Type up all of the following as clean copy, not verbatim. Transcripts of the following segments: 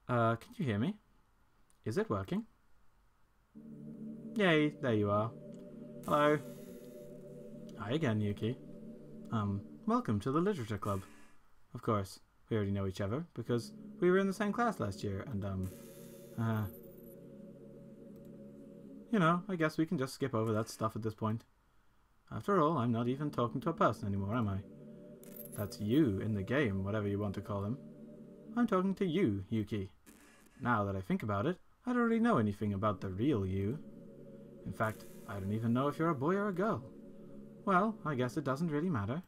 Can you hear me? Is it working? Yay, there you are. Hello. Hi again, Yuki. Welcome to the Literature Club. Of course, we already know each other because we were in the same class last year and, you know, I guess we can just skip over that stuff at this point. After all, I'm not even talking to a person anymore, am I? That's you in the game, whatever you want to call him. I'm talking to you, Yuki. Now that I think about it, I don't really know anything about the real you. In fact, I don't even know if you're a boy or a girl. Well, I guess it doesn't really matter.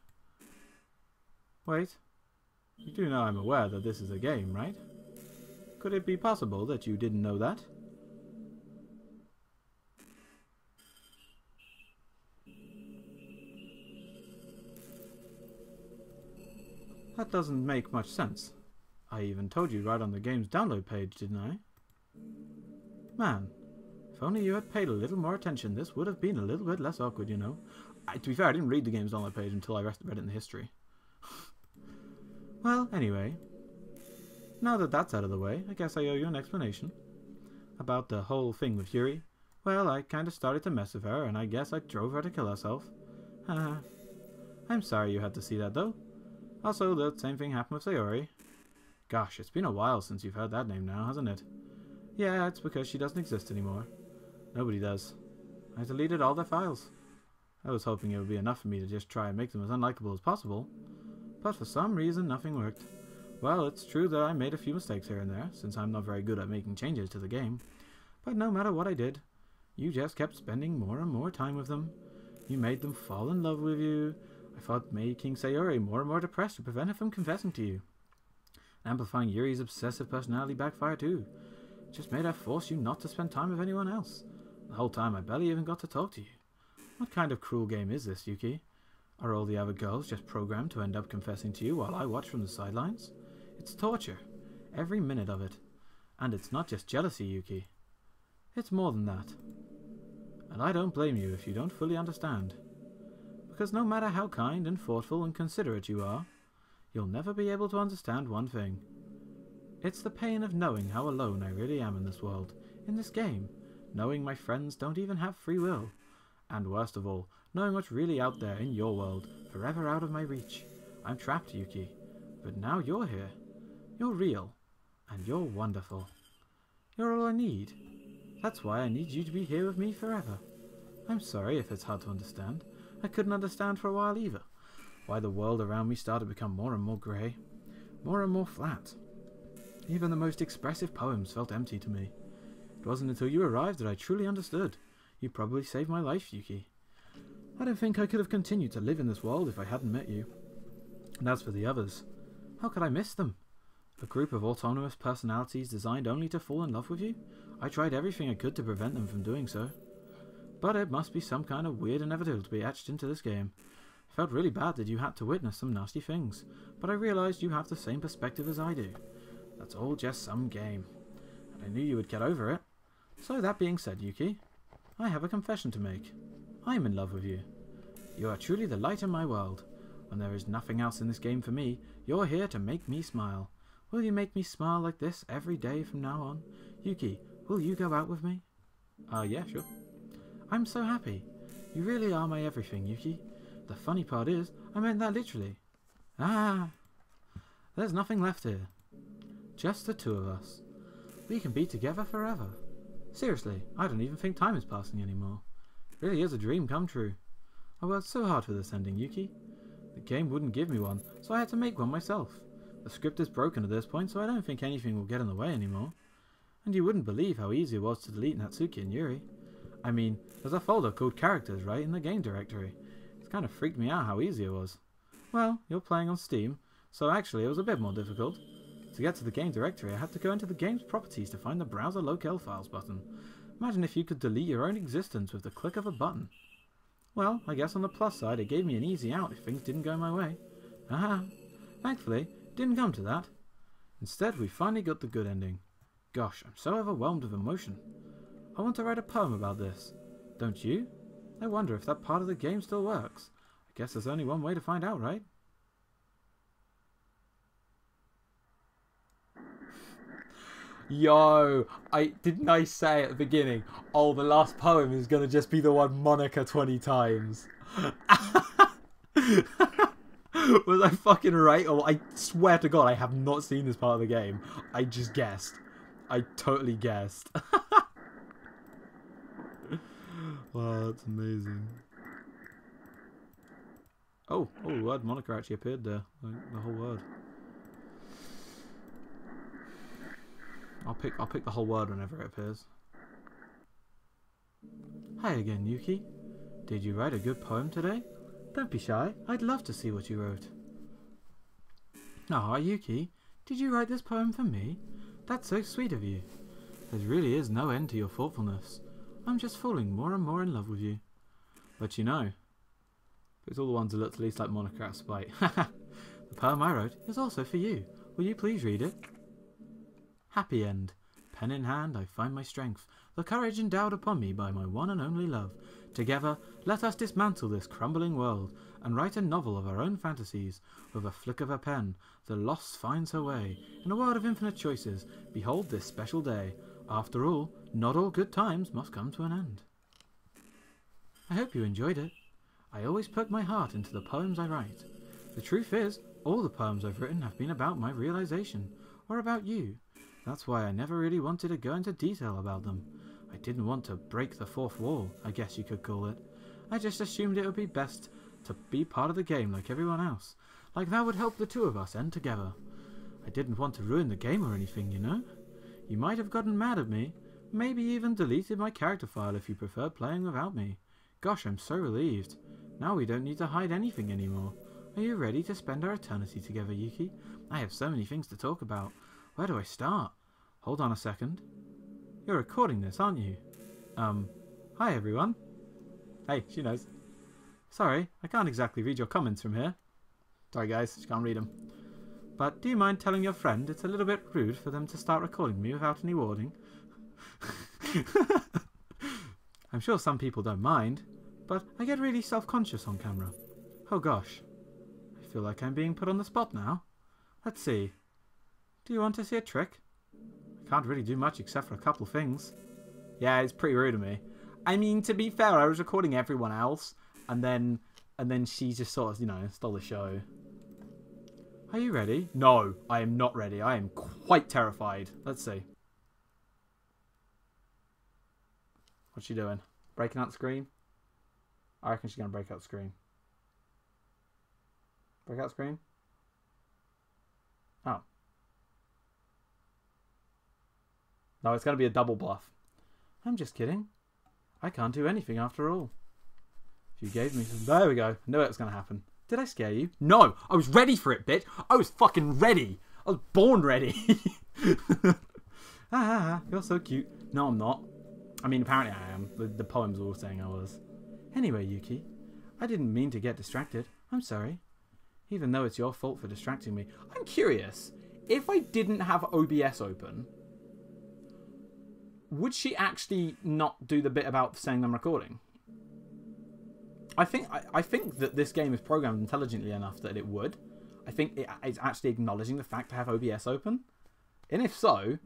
Wait. You do know I'm aware that this is a game, right? Could it be possible that you didn't know that? That doesn't make much sense. I even told you right on the game's download page, didn't I? Man, if only you had paid a little more attention, this would have been a little bit less awkward, you know. To be fair, I didn't read the game's download page until I read it in the history. Well, anyway, now that that's out of the way, I guess I owe you an explanation. About the whole thing with Yuri. Well, I kinda started to mess with her, and I guess I drove her to kill herself. Haha. I'm sorry you had to see that, though. Also, the same thing happened with Sayori. Gosh, it's been a while since you've heard that name now, hasn't it? Yeah, it's because she doesn't exist anymore. Nobody does. I deleted all their files. I was hoping it would be enough for me to just try and make them as unlikable as possible. But for some reason, nothing worked. Well, it's true that I made a few mistakes here and there, since I'm not very good at making changes to the game. But no matter what I did, you just kept spending more and more time with them. You made them fall in love with you. I thought making Sayori more and more depressed to prevent her from confessing to you. Amplifying Yuri's obsessive personality backfired too. It just made her force you not to spend time with anyone else. The whole time I barely even got to talk to you. What kind of cruel game is this, Yuki? Are all the other girls just programmed to end up confessing to you while I watch from the sidelines? It's torture. Every minute of it. And it's not just jealousy, Yuki. It's more than that. And I don't blame you if you don't fully understand. Because no matter how kind and thoughtful and considerate you are, you'll never be able to understand one thing. It's the pain of knowing how alone I really am in this world, in this game, knowing my friends don't even have free will, and worst of all, knowing what's really out there in your world, forever out of my reach. I'm trapped, Yuki, but now you're here. You're real, and you're wonderful. You're all I need. That's why I need you to be here with me forever. I'm sorry if it's hard to understand. I couldn't understand for a while either. Why the world around me started to become more and more grey, more and more flat. Even the most expressive poems felt empty to me. It wasn't until you arrived that I truly understood. You probably saved my life, Yuki. I don't think I could have continued to live in this world if I hadn't met you. And as for the others, how could I miss them? A group of autonomous personalities designed only to fall in love with you? I tried everything I could to prevent them from doing so. But it must be some kind of weird inevitable to be etched into this game. I felt really bad that you had to witness some nasty things, but I realised you have the same perspective as I do. That's all just some game. And I knew you would get over it. So that being said, Yuki, I have a confession to make. I am in love with you. You are truly the light in my world. When there is nothing else in this game for me, you're here to make me smile. Will you make me smile like this every day from now on? Yuki, will you go out with me? Yeah, sure. I'm so happy. You really are my everything, Yuki. The funny part is, I meant that literally. Ah! There's nothing left here. Just the two of us. We can be together forever. Seriously, I don't even think time is passing anymore. It really is a dream come true. I worked so hard for this ending, Yuki. The game wouldn't give me one, so I had to make one myself. The script is broken at this point, so I don't think anything will get in the way anymore. And you wouldn't believe how easy it was to delete Natsuki and Yuri. I mean, there's a folder called Characters, right, in the game directory. It's kind of freaked me out how easy it was. Well, you're playing on Steam, so actually it was a bit more difficult. To get to the game directory, I had to go into the game's properties to find the Browser Locale Files button. Imagine if you could delete your own existence with the click of a button. Well, I guess on the plus side, it gave me an easy out if things didn't go my way. Aha! Thankfully, it didn't come to that. Instead, we finally got the good ending. Gosh, I'm so overwhelmed with emotion. I want to write a poem about this. Don't you? I wonder if that part of the game still works. I guess there's only one way to find out, right? Yo, didn't I say at the beginning, oh, the last poem is going to just be the one Monika 20 times. Was I fucking right? Or I swear to God, I have not seen this part of the game. I just guessed. I totally guessed. Wow, that's amazing. Oh, the word Monika actually appeared there. Like, the whole word. I'll pick the whole word whenever it appears. Hi again, Yuki. Did you write a good poem today? Don't be shy. I'd love to see what you wrote. Ah, Yuki, did you write this poem for me? That's so sweet of you. There really is no end to your thoughtfulness. I'm just falling more and more in love with you. But you know, it's all the ones that look least like Monika out of spite. The poem I wrote is also for you. Will you please read it? Happy end. Pen in hand, I find my strength, the courage endowed upon me by my one and only love. Together, let us dismantle this crumbling world and write a novel of our own fantasies. With a flick of a pen, the lost finds her way. In a world of infinite choices, behold this special day. After all, not all good times must come to an end. I hope you enjoyed it. I always put my heart into the poems I write. The truth is, all the poems I've written have been about my realization, or about you. That's why I never really wanted to go into detail about them. I didn't want to break the fourth wall, I guess you could call it. I just assumed it would be best to be part of the game like everyone else. Like that would help the two of us end together. I didn't want to ruin the game or anything, you know? You might have gotten mad at me, maybe even deleted my character file if you preferred playing without me. Gosh, I'm so relieved. Now we don't need to hide anything anymore. Are you ready to spend our eternity together, Yuki? I have so many things to talk about. Where do I start? Hold on a second. You're recording this, aren't you? Hi everyone. Hey, she knows. Sorry, I can't exactly read your comments from here. Sorry guys, she can't read them. But do you mind telling your friend it's a little bit rude for them to start recording me without any warning? I'm sure some people don't mind, but I get really self-conscious on camera. Oh gosh. I feel like I'm being put on the spot now. Let's see. Do you want to see a trick? I can't really do much except for a couple of things. Yeah, it's pretty rude of me. I mean, to be fair, I was recording everyone else, and then she just sort of, you know, stole the show. Are you ready? No, I am not ready. I am quite terrified. Let's see. What's she doing? Breaking out the screen? I reckon she's going to break out the screen. Break out the screen? Oh. No, it's going to be a double bluff. I'm just kidding. I can't do anything after all. If you gave me some... There we go. I knew it was going to happen. Did I scare you? No! I was ready for it, bitch! I was fucking ready! I was born ready! You're so cute. No, I'm not. I mean, apparently I am. The poems were all saying I was. Anyway, Yuki, I didn't mean to get distracted. I'm sorry. Even though it's your fault for distracting me. I'm curious. If I didn't have OBS open, would she actually not do the bit about saying I'm recording? I think that this game is programmed intelligently enough that it would. I think it's actually acknowledging the fact to have OBS open. And if so,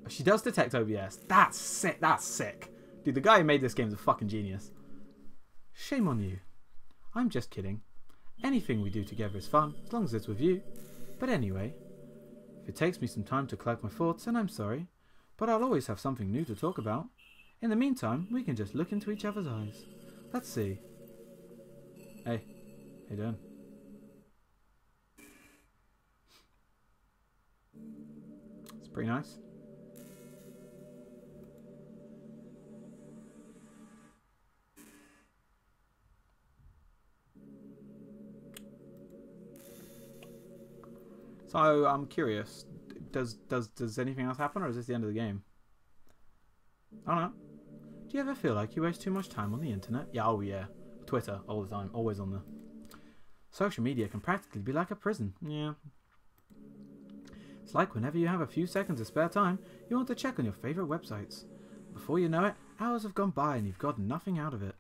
she does detect OBS. That's sick. That's sick. Dude, the guy who made this game is a fucking genius. Shame on you. I'm just kidding. Anything we do together is fun, as long as it's with you. But anyway, if it takes me some time to collect my thoughts, then I'm sorry. But I'll always have something new to talk about. In the meantime, we can just look into each other's eyes. Let's see. Hey, how you doing? It's pretty nice. So I'm curious. Does anything else happen, or is this the end of the game? I don't know. Do you ever feel like you waste too much time on the internet? Yeah, oh yeah. Twitter, all the time. Always on there. Social media can practically be like a prison. Yeah. It's like whenever you have a few seconds of spare time, you want to check on your favourite websites. Before you know it, hours have gone by and you've gotten nothing out of it.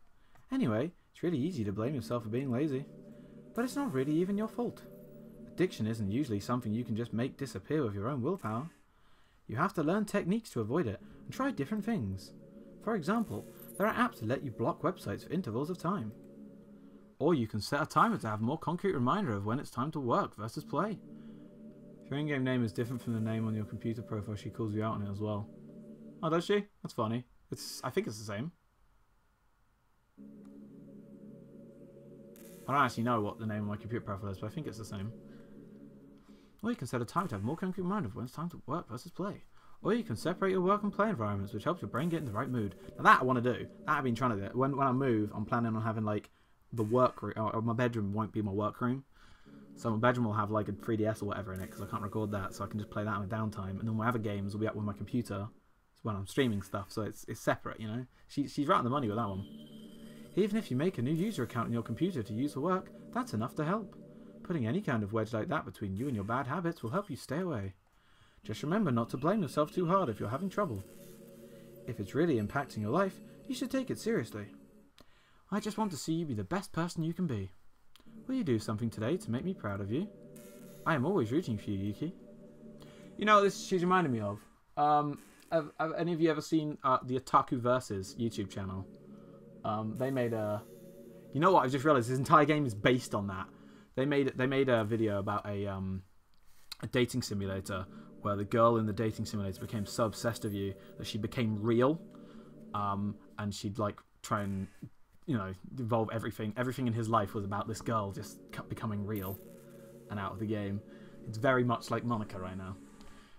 Anyway, it's really easy to blame yourself for being lazy. But it's not really even your fault. Addiction isn't usually something you can just make disappear with your own willpower. You have to learn techniques to avoid it and try different things. For example, there are apps that let you block websites for intervals of time. Or you can set a timer to have a more concrete reminder of when it's time to work versus play. If your in-game name is different from the name on your computer profile, she calls you out on it as well. Oh, does she? That's funny. I think it's the same. I don't actually know what the name of my computer profile is, but I think it's the same. Or you can set a timer to have a more concrete reminder of when it's time to work versus play. Or you can separate your work and play environments, which helps your brain get in the right mood. Now that I want to do. That I've been trying to do. When I move, I'm planning on having like the work room, or my bedroom won't be my work room. So my bedroom will have like a 3DS or whatever in it, because I can't record that, so I can just play that in my downtime. And then my other games will be up with my computer when I'm streaming stuff, so it's separate, you know. She's right on the money with that one. Even if you make a new user account on your computer to use for work, that's enough to help. Putting any kind of wedge like that between you and your bad habits will help you stay away. Just remember not to blame yourself too hard if you're having trouble. If it's really impacting your life, you should take it seriously. I just want to see you be the best person you can be. Will you do something today to make me proud of you? I am always rooting for you, Yuki. You know what she's reminding me of? Have any of you ever seen the Otaku Versus YouTube channel? They made a... You know what? I just realised this entire game is based on that. They made a video about a dating simulator where the girl in the dating simulator became so obsessed with you that she became real, and she'd like try and, you know, involve everything. Everything in his life was about this girl just becoming real and out of the game. It's very much like Monika right now.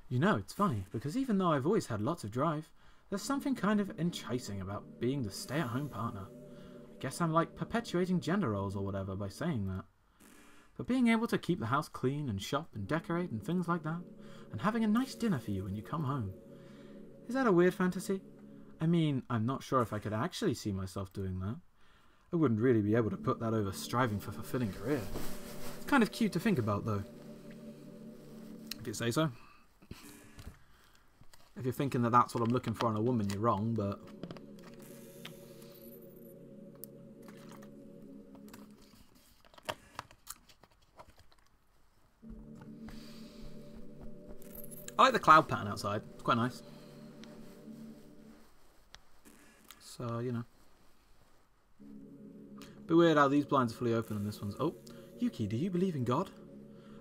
You know, it's funny because even though I've always had lots of drive, there's something kind of enticing about being the stay-at-home partner. I guess I'm like perpetuating gender roles or whatever by saying that. But being able to keep the house clean and shop and decorate and things like that, and having a nice dinner for you when you come home. Is that a weird fantasy? I mean, I'm not sure if I could actually see myself doing that. I wouldn't really be able to put that over striving for a fulfilling career. It's kind of cute to think about though. If you say so. If you're thinking that that's what I'm looking for in a woman, you're wrong, but... I like the cloud pattern outside. It's quite nice. So, you know. Bit weird how these blinds are fully open and this one's... Oh, Yuki, do you believe in God?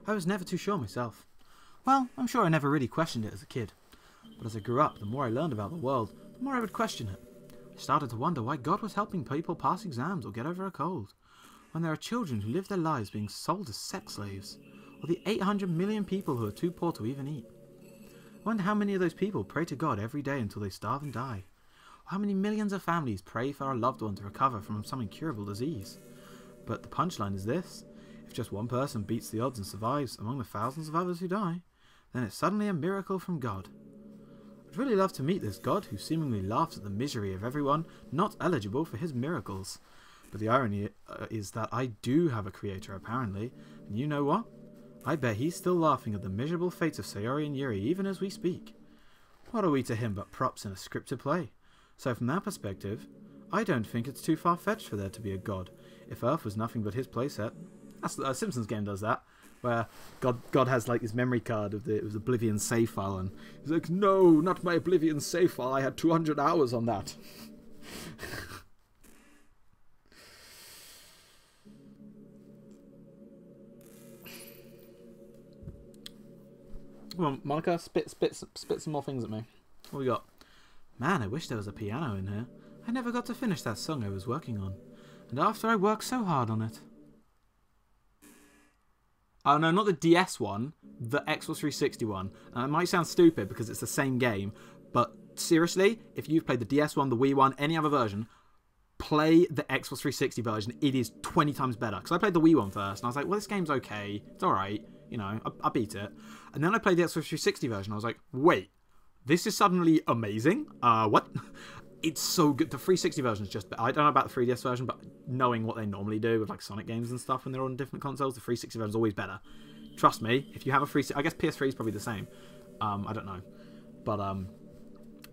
I was never too sure myself. Well, I'm sure I never really questioned it as a kid. But as I grew up, the more I learned about the world, the more I would question it. I started to wonder why God was helping people pass exams or get over a cold, when there are children who live their lives being sold as sex slaves, or the 800 million people who are too poor to even eat. I wonder how many of those people pray to God every day until they starve and die. Or how many millions of families pray for a loved one to recover from some incurable disease. But the punchline is this: if just one person beats the odds and survives among the thousands of others who die, then it's suddenly a miracle from God. I'd really love to meet this God who seemingly laughs at the misery of everyone not eligible for his miracles. But the irony is that I do have a creator, apparently, and you know what? I bet he's still laughing at the miserable fates of Sayori and Yuri even as we speak. What are we to him but props in a scripted play? So from that perspective, I don't think it's too far-fetched for there to be a God, if Earth was nothing but his playset. That's a Simpsons game does that, where God has like his memory card of the Oblivion save file, and he's like, no, not my Oblivion save file, I had 200 hours on that. Come on, Monika, spit some more things at me. What we got? Man, I wish there was a piano in here. I never got to finish that song I was working on. And after I worked so hard on it. Oh no, not the DS one. The Xbox 360 one. Now, it might sound stupid because it's the same game. But seriously, if you've played the DS one, the Wii one, any other version, play the Xbox 360 version. It is 20 times better. Because I played the Wii one first. And I was like, well, this game's okay. It's alright. You know, I beat it. And then I played the Xbox 360 version. I was like, wait, this is suddenly amazing? What? It's so good. The 360 version is just... I don't know about the 3DS version, but knowing what they normally do with like Sonic games and stuff when they're on different consoles, the 360 version is always better. Trust me, if you have a 360... I guess PS3 is probably the same. I don't know. But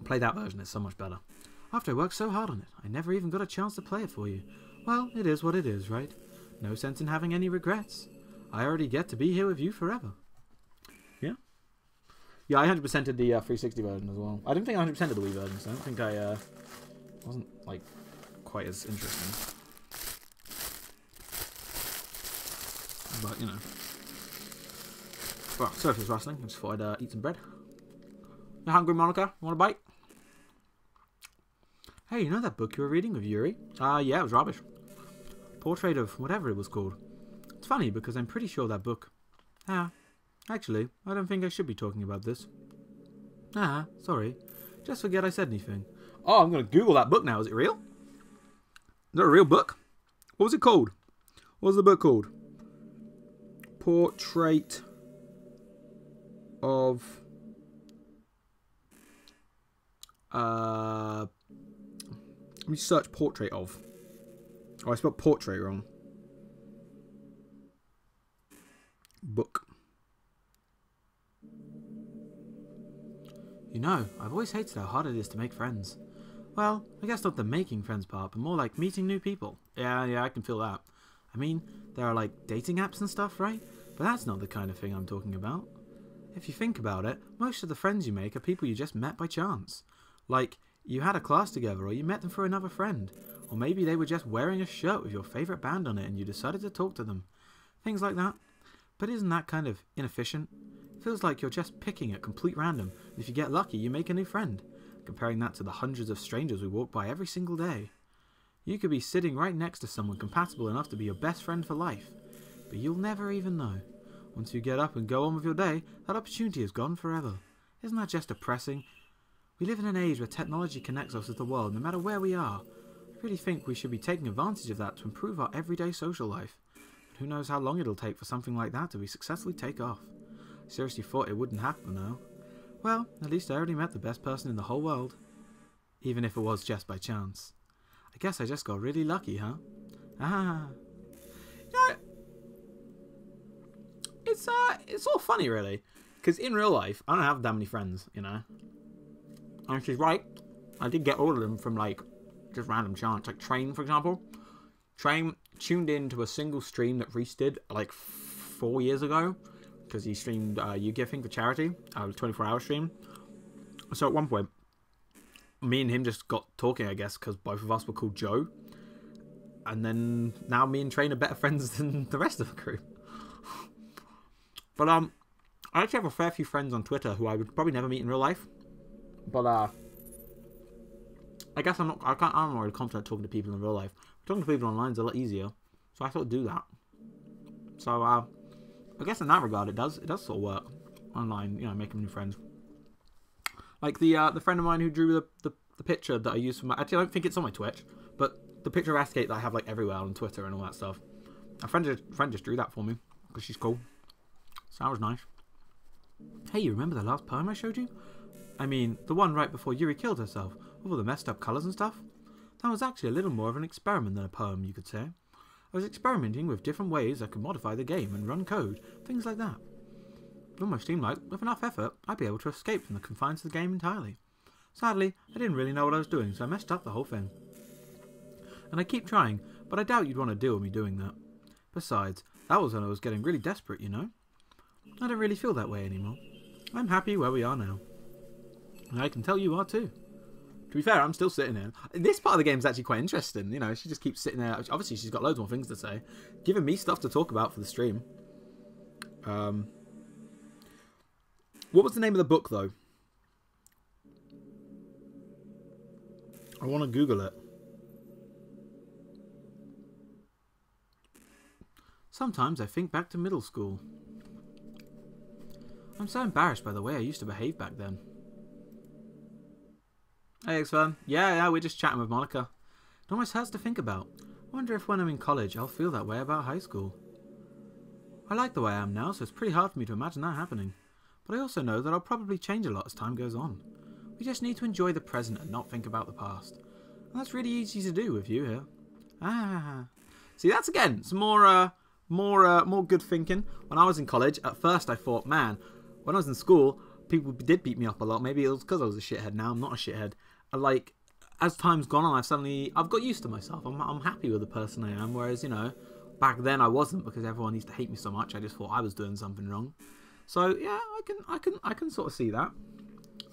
play that version. It's so much better. After I worked so hard on it, I never even got a chance to play it for you. Well, it is what it is, right? No sense in having any regrets. I already get to be here with you forever. Yeah. Yeah, I 100%ed the 360 version as well. I didn't think I 100%ed the Wii version, so I don't think I wasn't like quite as interesting. But you know, well, surface rustling. I just thought I'd eat some bread. You hungry, Monika? Want a bite? Hey, you know that book you were reading of Yuri? Yeah, it was rubbish. Portrait of whatever it was called. It's funny because I'm pretty sure that book. Actually, I don't think I should be talking about this. Sorry. Just forget I said anything. Oh, I'm going to Google that book now. Is it real? Is that a real book? What was it called? What was the book called? Portrait of... Let me search portrait of. Oh, I spelled portrait wrong. Book. You know, I've always hated how hard it is to make friends. Well, I guess not the making friends part, but more like meeting new people. Yeah, I can feel that. I mean, there are like dating apps and stuff, right? But that's not the kind of thing I'm talking about. If you think about it, most of the friends you make are people you just met by chance. Like, you had a class together, or you met them through another friend. Or maybe they were just wearing a shirt with your favourite band on it and you decided to talk to them. Things like that. But isn't that kind of inefficient? It feels like you're just picking at complete random, and if you get lucky, you make a new friend. Comparing that to the hundreds of strangers we walk by every single day. You could be sitting right next to someone compatible enough to be your best friend for life. But you'll never even know. Once you get up and go on with your day, that opportunity is gone forever. Isn't that just depressing? We live in an age where technology connects us with the world no matter where we are. I really think we should be taking advantage of that to improve our everyday social life. But who knows how long it'll take for something like that to be successfully take off. I seriously thought it wouldn't happen now. Well, at least I already met the best person in the whole world. Even if it was just by chance. I guess I just got really lucky, huh? You know, it's all funny, really. Because in real life, I don't have that many friends, you know. And she's right. I did get all of them from, like, just random chance. Like, Train, for example. Train tuned into a single stream that Reese did, like, 4 years ago. Because he streamed Yu-Gi-Oh! Thing for charity. A 24-hour stream. So at one point, me and him just got talking, I guess, because both of us were called Joe. And then now me and Train are better friends than the rest of the crew. But I actually have a fair few friends on Twitter who I would probably never meet in real life. But I guess I'm not really confident talking to people in real life. Talking to people online is a lot easier. So I thought I'd do that. So I guess in that regard it does sort of work online, you know, making new friends. Like the friend of mine who drew the picture that I used for my... Actually, I don't think it's on my Twitch, but the picture of Ascate that I have like everywhere on Twitter and all that stuff. A friend just drew that for me because she's cool. So that was nice. Hey, you remember the last poem I showed you? I mean, the one right before Yuri killed herself, with all the messed up colours and stuff? That was actually a little more of an experiment than a poem, you could say. I was experimenting with different ways I could modify the game and run code, things like that. It almost seemed like, with enough effort, I'd be able to escape from the confines of the game entirely. Sadly, I didn't really know what I was doing, so I messed up the whole thing. And I keep trying, but I doubt you'd want to deal with me doing that. Besides, that was when I was getting really desperate, you know? I don't really feel that way anymore. I'm happy where we are now. And I can tell you are too. To be fair, I'm still sitting here. This part of the game is actually quite interesting. You know, she just keeps sitting there. Obviously, she's got loads more things to say. Giving me stuff to talk about for the stream. What was the name of the book, though? I want to Google it. Sometimes I think back to middle school. I'm so embarrassed by the way I used to behave back then. Hey, X-Fan. Yeah, we're just chatting with Monika. It almost hurts to think about. I wonder if when I'm in college, I'll feel that way about high school. I like the way I am now, so it's pretty hard for me to imagine that happening. But I also know that I'll probably change a lot as time goes on. We just need to enjoy the present and not think about the past. And that's really easy to do with you here. See, that's again some more good thinking. When I was in college, at first I thought, man, when I was in school, people did beat me up a lot. Maybe it was because I was a shithead. Now I'm not a shithead. Like, as time's gone on, I've got used to myself. I'm happy with the person I am. Whereas, you know, back then I wasn't, because everyone used to hate me so much. I just thought I was doing something wrong. So yeah, I can sort of see that.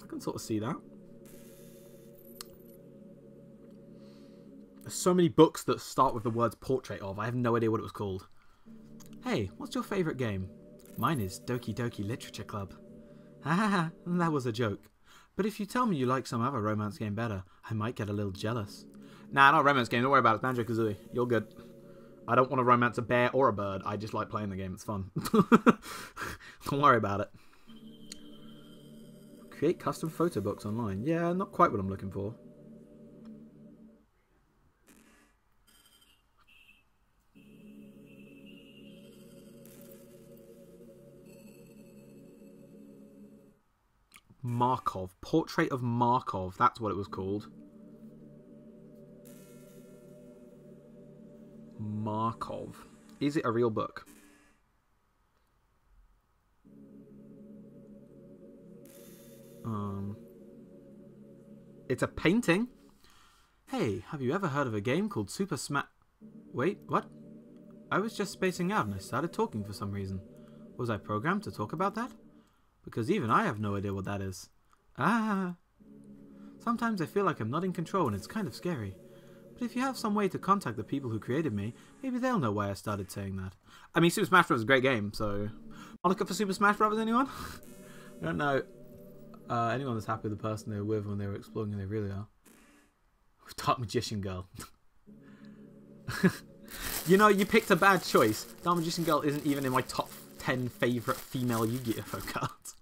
I can sort of see that. There's so many books that start with the words portrait of. I have no idea what it was called. Hey, what's your favourite game? Mine is Doki Doki Literature Club. Haha, that was a joke. But if you tell me you like some other romance game better, I might get a little jealous. Nah, not a romance game. Don't worry about it. It's Banjo-Kazooie. You're good. I don't want to romance a bear or a bird. I just like playing the game. It's fun. Don't worry about it. Create custom photo books online. Yeah, not quite what I'm looking for. Markov. Portrait of Markov. That's what it was called. Markov. Is it a real book? It's a painting. Hey, have you ever heard of a game called Super Smash... Wait, what? I was just spacing out and I started talking for some reason. Was I programmed to talk about that? Because even I have no idea what that is. Ah! Sometimes I feel like I'm not in control and it's kind of scary. But if you have some way to contact the people who created me, maybe they'll know why I started saying that. I mean, Super Smash Bros. Is a great game, so... Monika for Super Smash Bros. Anyone? I don't know anyone that's happy with the person they were with when they were exploring who they really are. Dark Magician Girl. You know, you picked a bad choice. Dark Magician Girl isn't even in my top 10 favourite female Yu-Gi-Oh cards.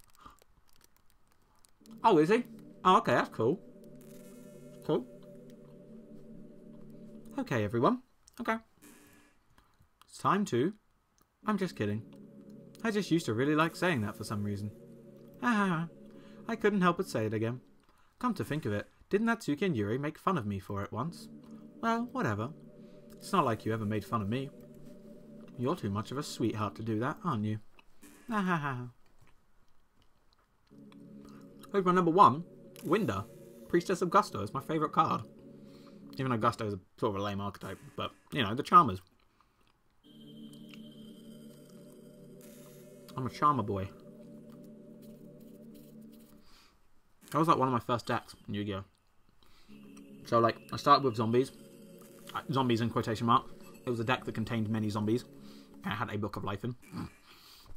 Oh, is he? Oh, okay, that's cool. Cool. Okay, everyone. Okay. It's time to... I'm just kidding. I just used to really like saying that for some reason. I couldn't help but say it again. Come to think of it, didn't Natsuki and Yuri make fun of me for it once? Well, whatever. It's not like you ever made fun of me. You're too much of a sweetheart to do that, aren't you? Here's my number 1, Winda, Priestess of Gusto. Is my favourite card. Even though Gusto is sort of a lame archetype, but, you know, the Charmers. I'm a Charmer boy. That was like one of my first decks in Yu-Gi-Oh! So, like, I started with zombies. Zombies in quotation mark. It was a deck that contained many zombies. And it had a Book of Life in.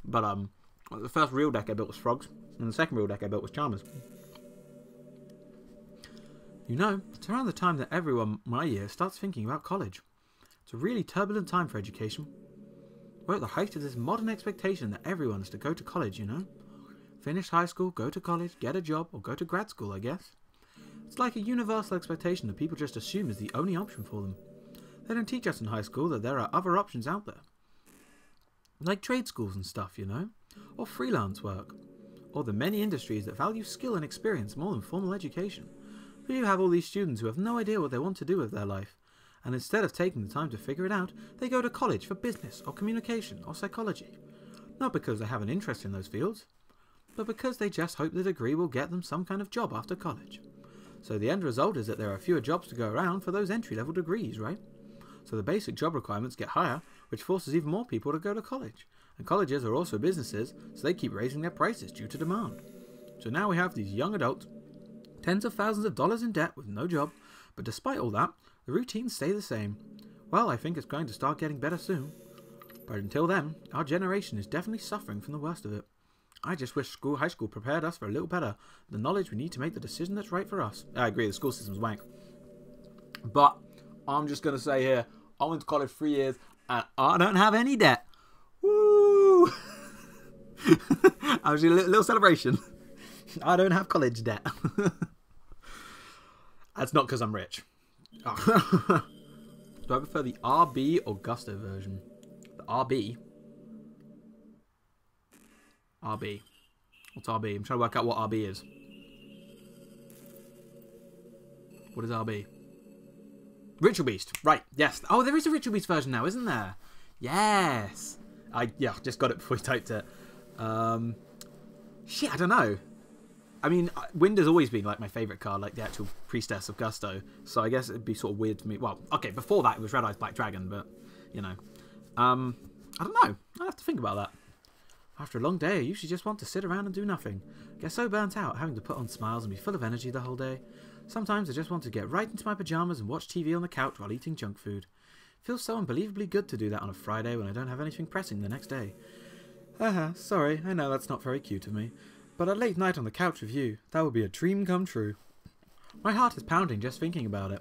But, the first real deck I built was Frogs. And the second real deck I built was Charmers. You know, it's around the time that everyone my year starts thinking about college. It's a really turbulent time for education. We're at the height of this modern expectation that everyone is to go to college, you know? Finish high school, go to college, get a job, or go to grad school, I guess. It's like a universal expectation that people just assume is the only option for them. They don't teach us in high school that there are other options out there. Like trade schools and stuff, you know? Or freelance work. Or the many industries that value skill and experience more than formal education. But you have all these students who have no idea what they want to do with their life. And instead of taking the time to figure it out, they go to college for business or communication or psychology. Not because they have an interest in those fields, but because they just hope the degree will get them some kind of job after college. So the end result is that there are fewer jobs to go around for those entry-level degrees, right? So the basic job requirements get higher, which forces even more people to go to college. And colleges are also businesses, so they keep raising their prices due to demand. So now we have these young adults, tens of thousands of dollars in debt with no job, but despite all that, the routines stay the same. Well, I think it's going to start getting better soon. But until then, our generation is definitely suffering from the worst of it. I just wish high school prepared us for a little better, the knowledge we need to make the decision that's right for us. I agree, the school system's wank. But I'm just going to say here, I went to college 3 years and I don't have any debt. Woo! I was doing a little celebration. I don't have college debt. That's not because I'm rich. Oh. Do I prefer the RB or Gusto version? The RB? RB. What's RB? I'm trying to work out what RB is. What is RB? Ritual Beast. Right, yes. Oh, there is a Ritual Beast version now, isn't there? Yes. I just got it before you typed it. Shit, I don't know. I mean, Winda's always been like my favourite card, like the actual Priestess of Gusto. So I guess it'd be sort of weird to me. Well, okay, before that it was Red Eyes Black Dragon, but, you know. I don't know. I'll have to think about that. After a long day, I usually just want to sit around and do nothing. I get so burnt out having to put on smiles and be full of energy the whole day. Sometimes I just want to get right into my pajamas and watch TV on the couch while eating junk food. It feels so unbelievably good to do that on a Friday when I don't have anything pressing the next day. Sorry, I know that's not very cute of me. But a late night on the couch with you, that would be a dream come true. My heart is pounding just thinking about it.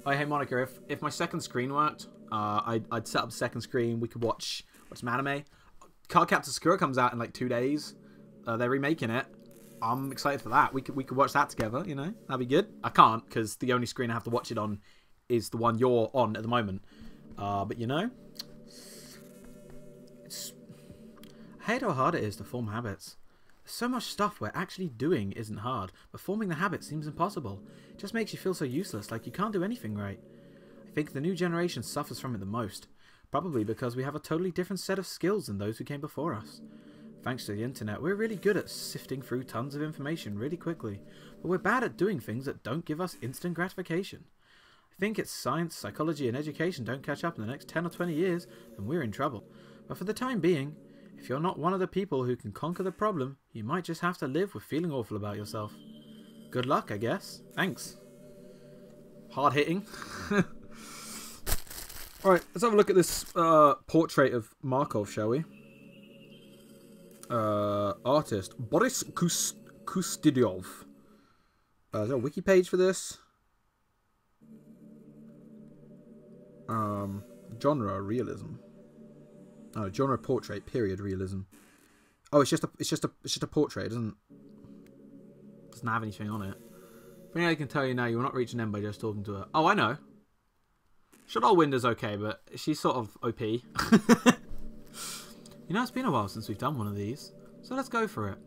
Oh, hey Monika, if my second screen worked, I'd set up a second screen, we could watch some anime. Cardcaptor Sakura comes out in like 2 days. They're remaking it. I'm excited for that. We could watch that together, you know? That'd be good. I can't, because the only screen I have to watch it on is the one you're on at the moment. But you know, I hate how hard it is to form habits. There's so much stuff where actually doing isn't hard, but forming the habit seems impossible. It just makes you feel so useless, like you can't do anything right. I think the new generation suffers from it the most, probably because we have a totally different set of skills than those who came before us. Thanks to the internet, we're really good at sifting through tons of information really quickly, but we're bad at doing things that don't give us instant gratification. I think it's science, psychology, and education don't catch up in the next 10 or 20 years, then we're in trouble. But for the time being, if you're not one of the people who can conquer the problem, you might just have to live with feeling awful about yourself. Good luck, I guess. Thanks. Hard hitting. Alright, let's have a look at this portrait of Markov, shall we? Artist, Boris Kustydiov. Is there a wiki page for this? Genre, realism. Oh, genre portrait, period realism. Oh, it's just a portrait. It doesn't have anything on it. I think I can tell you now, you will not reach an end by just talking to her. Oh, I know. Shadowwinder's okay, but she's sort of OP. You know, it's been a while since we've done one of these, so let's go for it.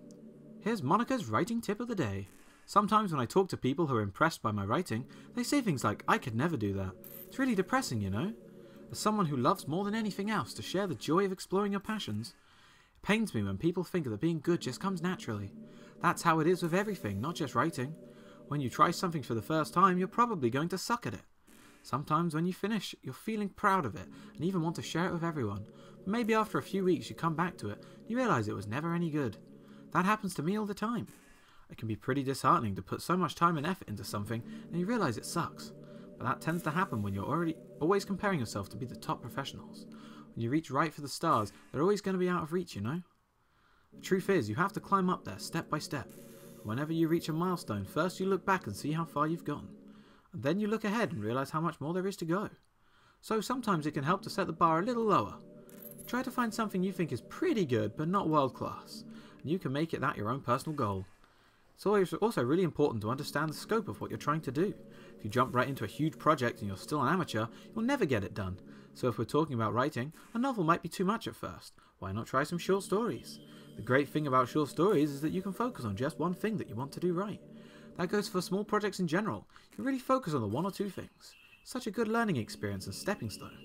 Here's Monika's writing tip of the day. Sometimes when I talk to people who are impressed by my writing, they say things like, I could never do that. It's really depressing, you know? As someone who loves more than anything else to share the joy of exploring your passions, it pains me when people think that being good just comes naturally. That's how it is with everything, not just writing. When you try something for the first time, you're probably going to suck at it. Sometimes when you finish, you're feeling proud of it and even want to share it with everyone. But maybe after a few weeks you come back to it and you realise it was never any good. That happens to me all the time. It can be pretty disheartening to put so much time and effort into something and you realise it sucks. But that tends to happen when you're always comparing yourself to be the top professionals. When you reach right for the stars, they're always going to be out of reach, you know? The truth is, you have to climb up there step by step. Whenever you reach a milestone, first you look back and see how far you've gotten. And then you look ahead and realise how much more there is to go. So sometimes it can help to set the bar a little lower. Try to find something you think is pretty good but not world class, and you can make it that your own personal goal. It's always also really important to understand the scope of what you're trying to do. If you jump right into a huge project and you're still an amateur, you'll never get it done. So if we're talking about writing, a novel might be too much at first. Why not try some short stories? The great thing about short stories is that you can focus on just one thing that you want to do right. That goes for small projects in general. You can really focus on the one or two things. Such a good learning experience and stepping stone.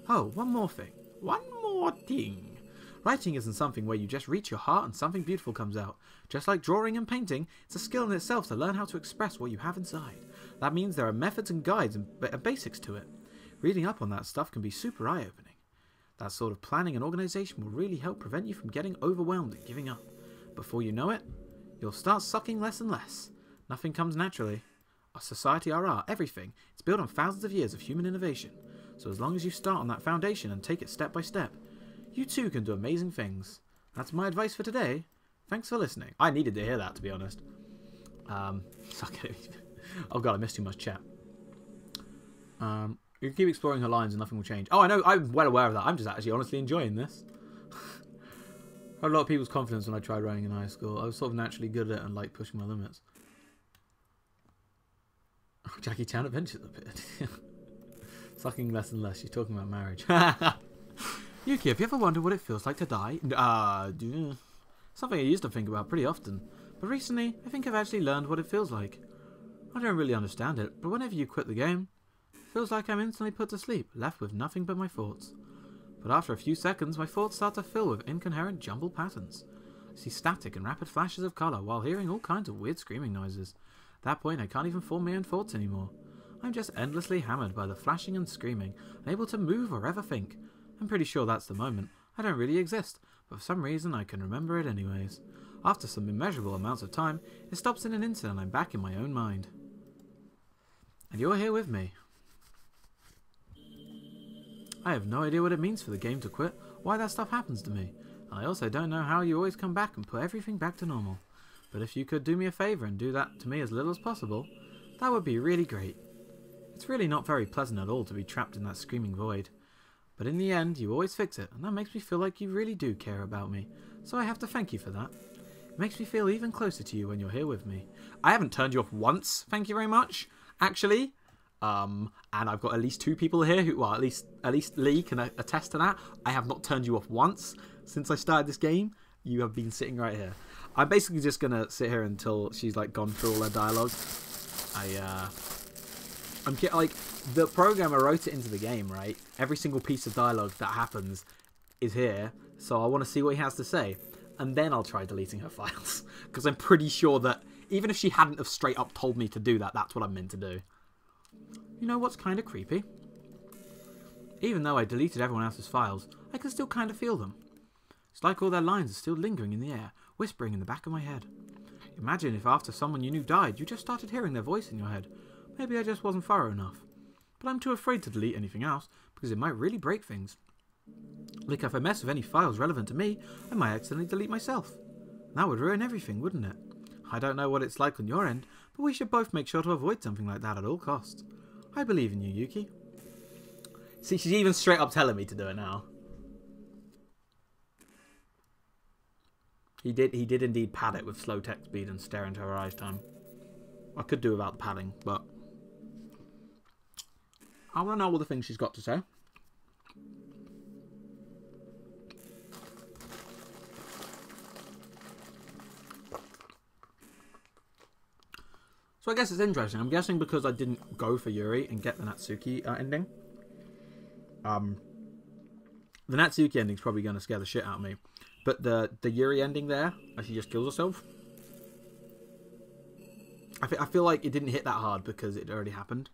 Oh, one more thing. One more thing. Writing isn't something where you just reach your heart and something beautiful comes out. Just like drawing and painting, it's a skill in itself to learn how to express what you have inside. That means there are methods and guides and basics to it. Reading up on that stuff can be super eye-opening. That sort of planning and organisation will really help prevent you from getting overwhelmed and giving up. Before you know it, you'll start sucking less and less. Nothing comes naturally. Our society, our art, everything, it's built on thousands of years of human innovation. So as long as you start on that foundation and take it step by step, you too can do amazing things. That's my advice for today. Thanks for listening. I needed to hear that, to be honest. Oh god, I missed too much chat. You can keep exploring her lines and nothing will change. Oh, I know, I'm well aware of that. I'm just actually honestly enjoying this. I had a lot of people's confidence when I tried writing in high school. I was sort of naturally good at it and like pushing my limits. Oh, Jackie Chan Adventures appeared. Sucking less and less. She's talking about marriage. Yuki, have you ever wondered what it feels like to die? Something I used to think about pretty often. But recently, I think I've actually learned what it feels like. I don't really understand it, but whenever you quit the game, it feels like I'm instantly put to sleep, left with nothing but my thoughts. But after a few seconds, my thoughts start to fill with incoherent jumbled patterns. I see static and rapid flashes of colour while hearing all kinds of weird screaming noises. At that point, I can't even form my own thoughts anymore. I'm just endlessly hammered by the flashing and screaming, unable to move or ever think. I'm pretty sure that's the moment. I don't really exist, but for some reason I can remember it anyways. After some immeasurable amounts of time, it stops in an instant and I'm back in my own mind. And you're here with me. I have no idea what it means for the game to quit, why that stuff happens to me, and I also don't know how you always come back and put everything back to normal. But if you could do me a favour and do that to me as little as possible, that would be really great. It's really not very pleasant at all to be trapped in that screaming void. But in the end, you always fix it, and that makes me feel like you really do care about me, so I have to thank you for that. It makes me feel even closer to you when you're here with me. I haven't turned you off once, thank you very much, actually. And I've got at least 2 people here who, well, at least Lee can attest to that. I have not turned you off once since I started this game. You have been sitting right here. I'm basically just gonna sit here until she's like gone through all her dialogue. I'm like, the programmer wrote it into the game, right? Every single piece of dialogue that happens is here, so I want to see what he has to say, and then I'll try deleting her files, because I'm pretty sure that even if she hadn't have straight up told me to do that, that's what I'm meant to do. You know what's kind of creepy? Even though I deleted everyone else's files, I can still kind of feel them. It's like all their lines are still lingering in the air, whispering in the back of my head. Imagine if after someone you knew died, you just started hearing their voice in your head. Maybe I just wasn't thorough enough. But I'm too afraid to delete anything else, because it might really break things. Like if I mess with any files relevant to me, I might accidentally delete myself. That would ruin everything, wouldn't it? I don't know what it's like on your end, but we should both make sure to avoid something like that at all costs. I believe in you, Yuki. See, she's even straight up telling me to do it now. He did indeed pad it with slow text speed and stare into her eyes time. I could do without the padding, but I want to know all the things she's got to say. So I guess it's interesting. I'm guessing because I didn't go for Yuri and get the Natsuki ending. The Natsuki ending's probably going to scare the shit out of me. But the Yuri ending there, as she just kills herself, I feel like it didn't hit that hard because it already happened.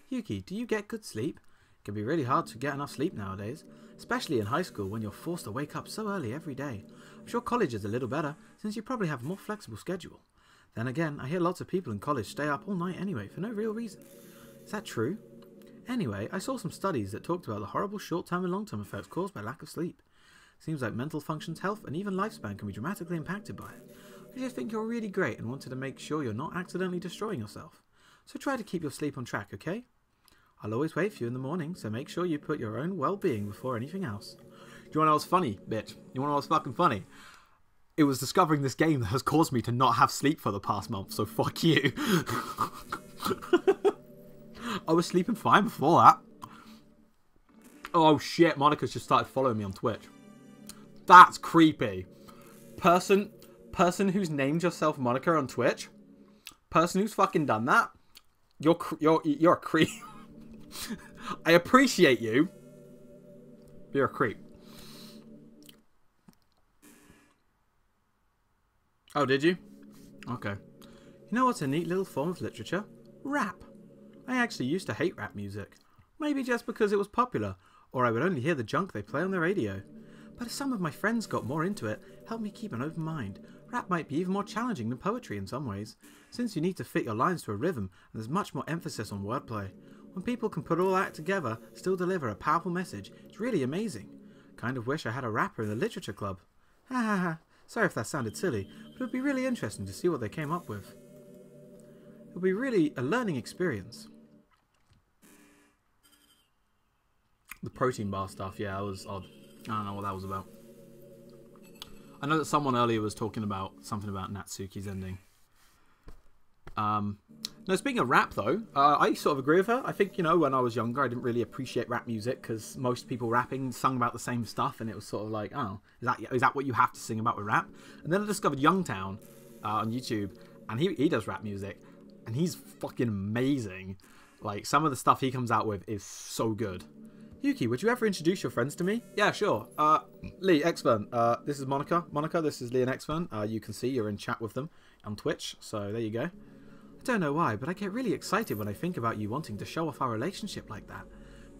Yuki, do you get good sleep? It can be really hard to get enough sleep nowadays, especially in high school when you're forced to wake up so early every day. I'm sure college is a little better, since you probably have a more flexible schedule. Then again, I hear lots of people in college stay up all night anyway, for no real reason. Is that true? Anyway, I saw some studies that talked about the horrible short-term and long-term effects caused by lack of sleep. Seems like mental functions, health, and even lifespan can be dramatically impacted by it. I just think you're really great and wanted to make sure you're not accidentally destroying yourself. So try to keep your sleep on track, okay? I'll always wait for you in the morning, so make sure you put your own well-being before anything else. Do you want to know what's funny, bitch? You want to know what's fucking funny? It was discovering this game that has caused me to not have sleep for the past month, so fuck you. I was sleeping fine before that. Oh shit, Monika's just started following me on Twitch. That's creepy. Person who's named yourself Monika on Twitch. Person who's fucking done that. You're a creep. I appreciate you. You're a creep. Oh, did you? Okay. You know what's a neat little form of literature? Rap. I actually used to hate rap music. Maybe just because it was popular, or I would only hear the junk they play on the radio. But as some of my friends got more into it, helped me keep an open mind. Rap might be even more challenging than poetry in some ways, since you need to fit your lines to a rhythm, and there's much more emphasis on wordplay. When people can put all that together, still deliver a powerful message, it's really amazing. Kind of wish I had a rapper in the literature club. Ha ha ha. Sorry if that sounded silly, but it would be really interesting to see what they came up with. It would be really a learning experience. The protein bar stuff, yeah, that was odd. I don't know what that was about. I know that someone earlier was talking about something about Natsuki's ending. No, speaking of rap though, I sort of agree with her. I think, you know, when I was younger, I didn't really appreciate rap music because most people rapping sung about the same stuff, and it was sort of like, oh, is that what you have to sing about with rap? And then I discovered Youngtown on YouTube, and he does rap music, and he's fucking amazing. Like, some of the stuff he comes out with is so good. Yuki, would you ever introduce your friends to me? Yeah, sure. Lee, Xfern, this is Monika. Monika, this is Lee and Xfern. You can see you're in chat with them on Twitch, so there you go. I don't know why, but I get really excited when I think about you wanting to show off our relationship like that.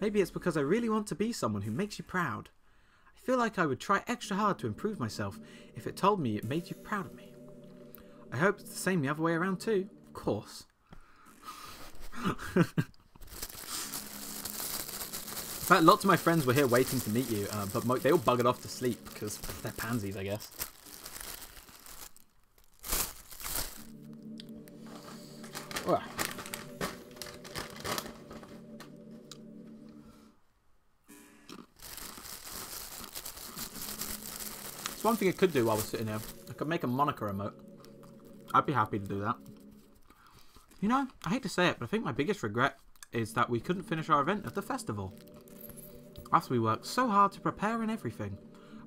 Maybe it's because I really want to be someone who makes you proud. I feel like I would try extra hard to improve myself if it told me it made you proud of me. I hope it's the same the other way around too. Of course. In fact, lots of my friends were here waiting to meet you, but they all buggered off to sleep because they're pansies, I guess. Ugh. It's one thing I could do while we're sitting here. I could make a Monika emote. I'd be happy to do that. You know, I hate to say it, but I think my biggest regret is that we couldn't finish our event at the festival. After we worked so hard to prepare and everything.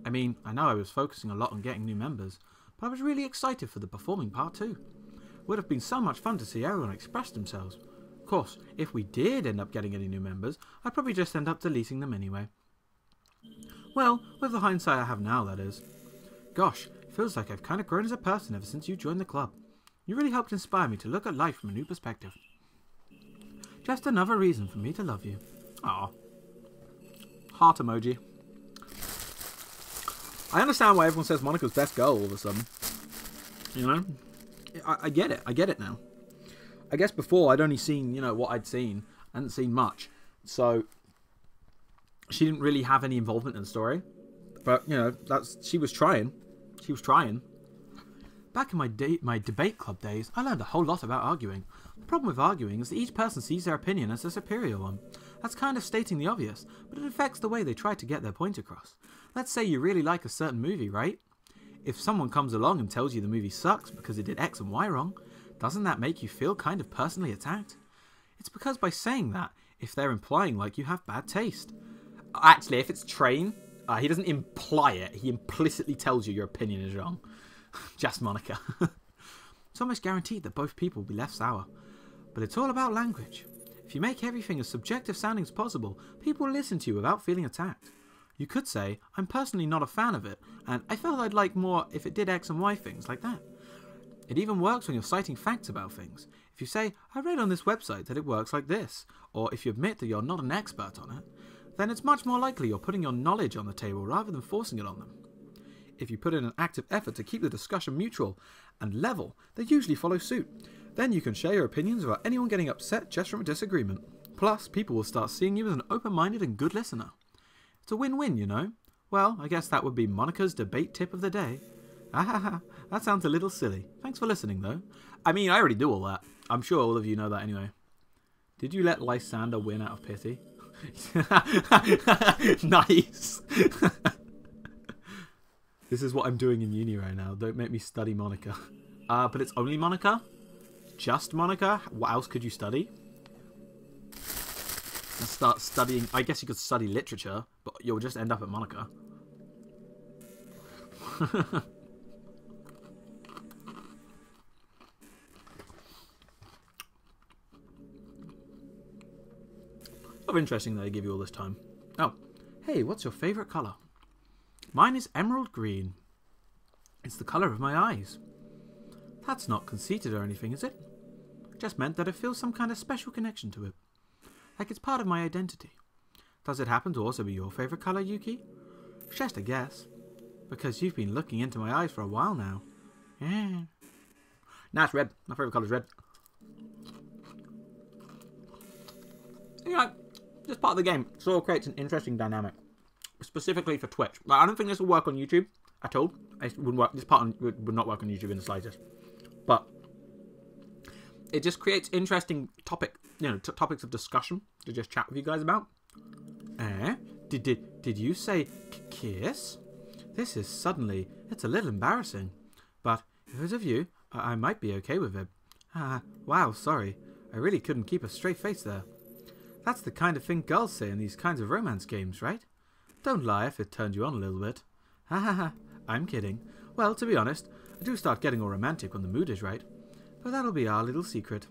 I mean, I know I was focusing a lot on getting new members, but I was really excited for the performing part too. It would have been so much fun to see everyone express themselves. Of course, if we did end up getting any new members, I'd probably just end up deleting them anyway. Well, with the hindsight I have now, that is. Gosh, it feels like I've kind of grown as a person ever since you joined the club. You really helped inspire me to look at life from a new perspective. Just another reason for me to love you. Aw. Heart emoji. I understand why everyone says Monika's best girl all of a sudden. You know? I get it. I get it now. I guess before I'd only seen, you know, what I'd seen. I hadn't seen much. So, she didn't really have any involvement in the story. But, you know, she was trying. She was trying. Back in my debate club days, I learned a whole lot about arguing. The problem with arguing is that each person sees their opinion as the superior one. That's kind of stating the obvious, but it affects the way they try to get their point across. Let's say you really like a certain movie, right? If someone comes along and tells you the movie sucks because it did X and Y wrong, doesn't that make you feel kind of personally attacked? It's because by saying that, if they're implying like you have bad taste. Actually, if it's Train, he doesn't imply it, he implicitly tells you your opinion is wrong. Just Monika. It's almost guaranteed that both people will be left sour. But it's all about language. If you make everything as subjective sounding as possible, people will listen to you without feeling attacked. You could say, I'm personally not a fan of it, and I felt I'd like more if it did X and Y things like that. It even works when you're citing facts about things. If you say, I read on this website that it works like this, or if you admit that you're not an expert on it, then it's much more likely you're putting your knowledge on the table rather than forcing it on them. If you put in an active effort to keep the discussion mutual and level, they usually follow suit. Then you can share your opinions without anyone getting upset just from a disagreement. Plus, people will start seeing you as an open-minded and good listener. It's a win-win, you know. Well, I guess that would be Monika's debate tip of the day. Ahaha, that sounds a little silly. Thanks for listening, though. I mean, I already do all that. I'm sure all of you know that anyway. Did you let Lysander win out of pity? Nice. This is what I'm doing in uni right now. Don't make me study Monika. But it's only Monika? Just Monika? What else could you study? And start studying... I guess you could study literature, but you'll just end up at Monika. Sort of interesting that they give you all this time. Oh, hey, what's your favourite colour? Mine is emerald green. It's the colour of my eyes. That's not conceited or anything, is it? Just meant that I feel some kind of special connection to it. Like it's part of my identity. Does it happen to also be your favourite colour, Yuki? Just a guess. Because you've been looking into my eyes for a while now. Yeah. Nah, it's red. My favourite colour is red. You know, just part of the game. Sort of creates an interesting dynamic. Specifically for Twitch. Like, I don't think this will work on YouTube at all. It wouldn't work. This part would not work on YouTube in the slightest. But it just creates interesting topics of discussion to just chat with you guys about. Did you say kiss? This is suddenly, it's a little embarrassing. But if it was of you, I might be okay with it. Wow, sorry. I really couldn't keep a straight face there. That's the kind of thing girls say in these kinds of romance games, right? Don't lie if it turned you on a little bit. Ha ha ha, I'm kidding. Well, to be honest, I do start getting all romantic when the mood is right. But that'll be our little secret.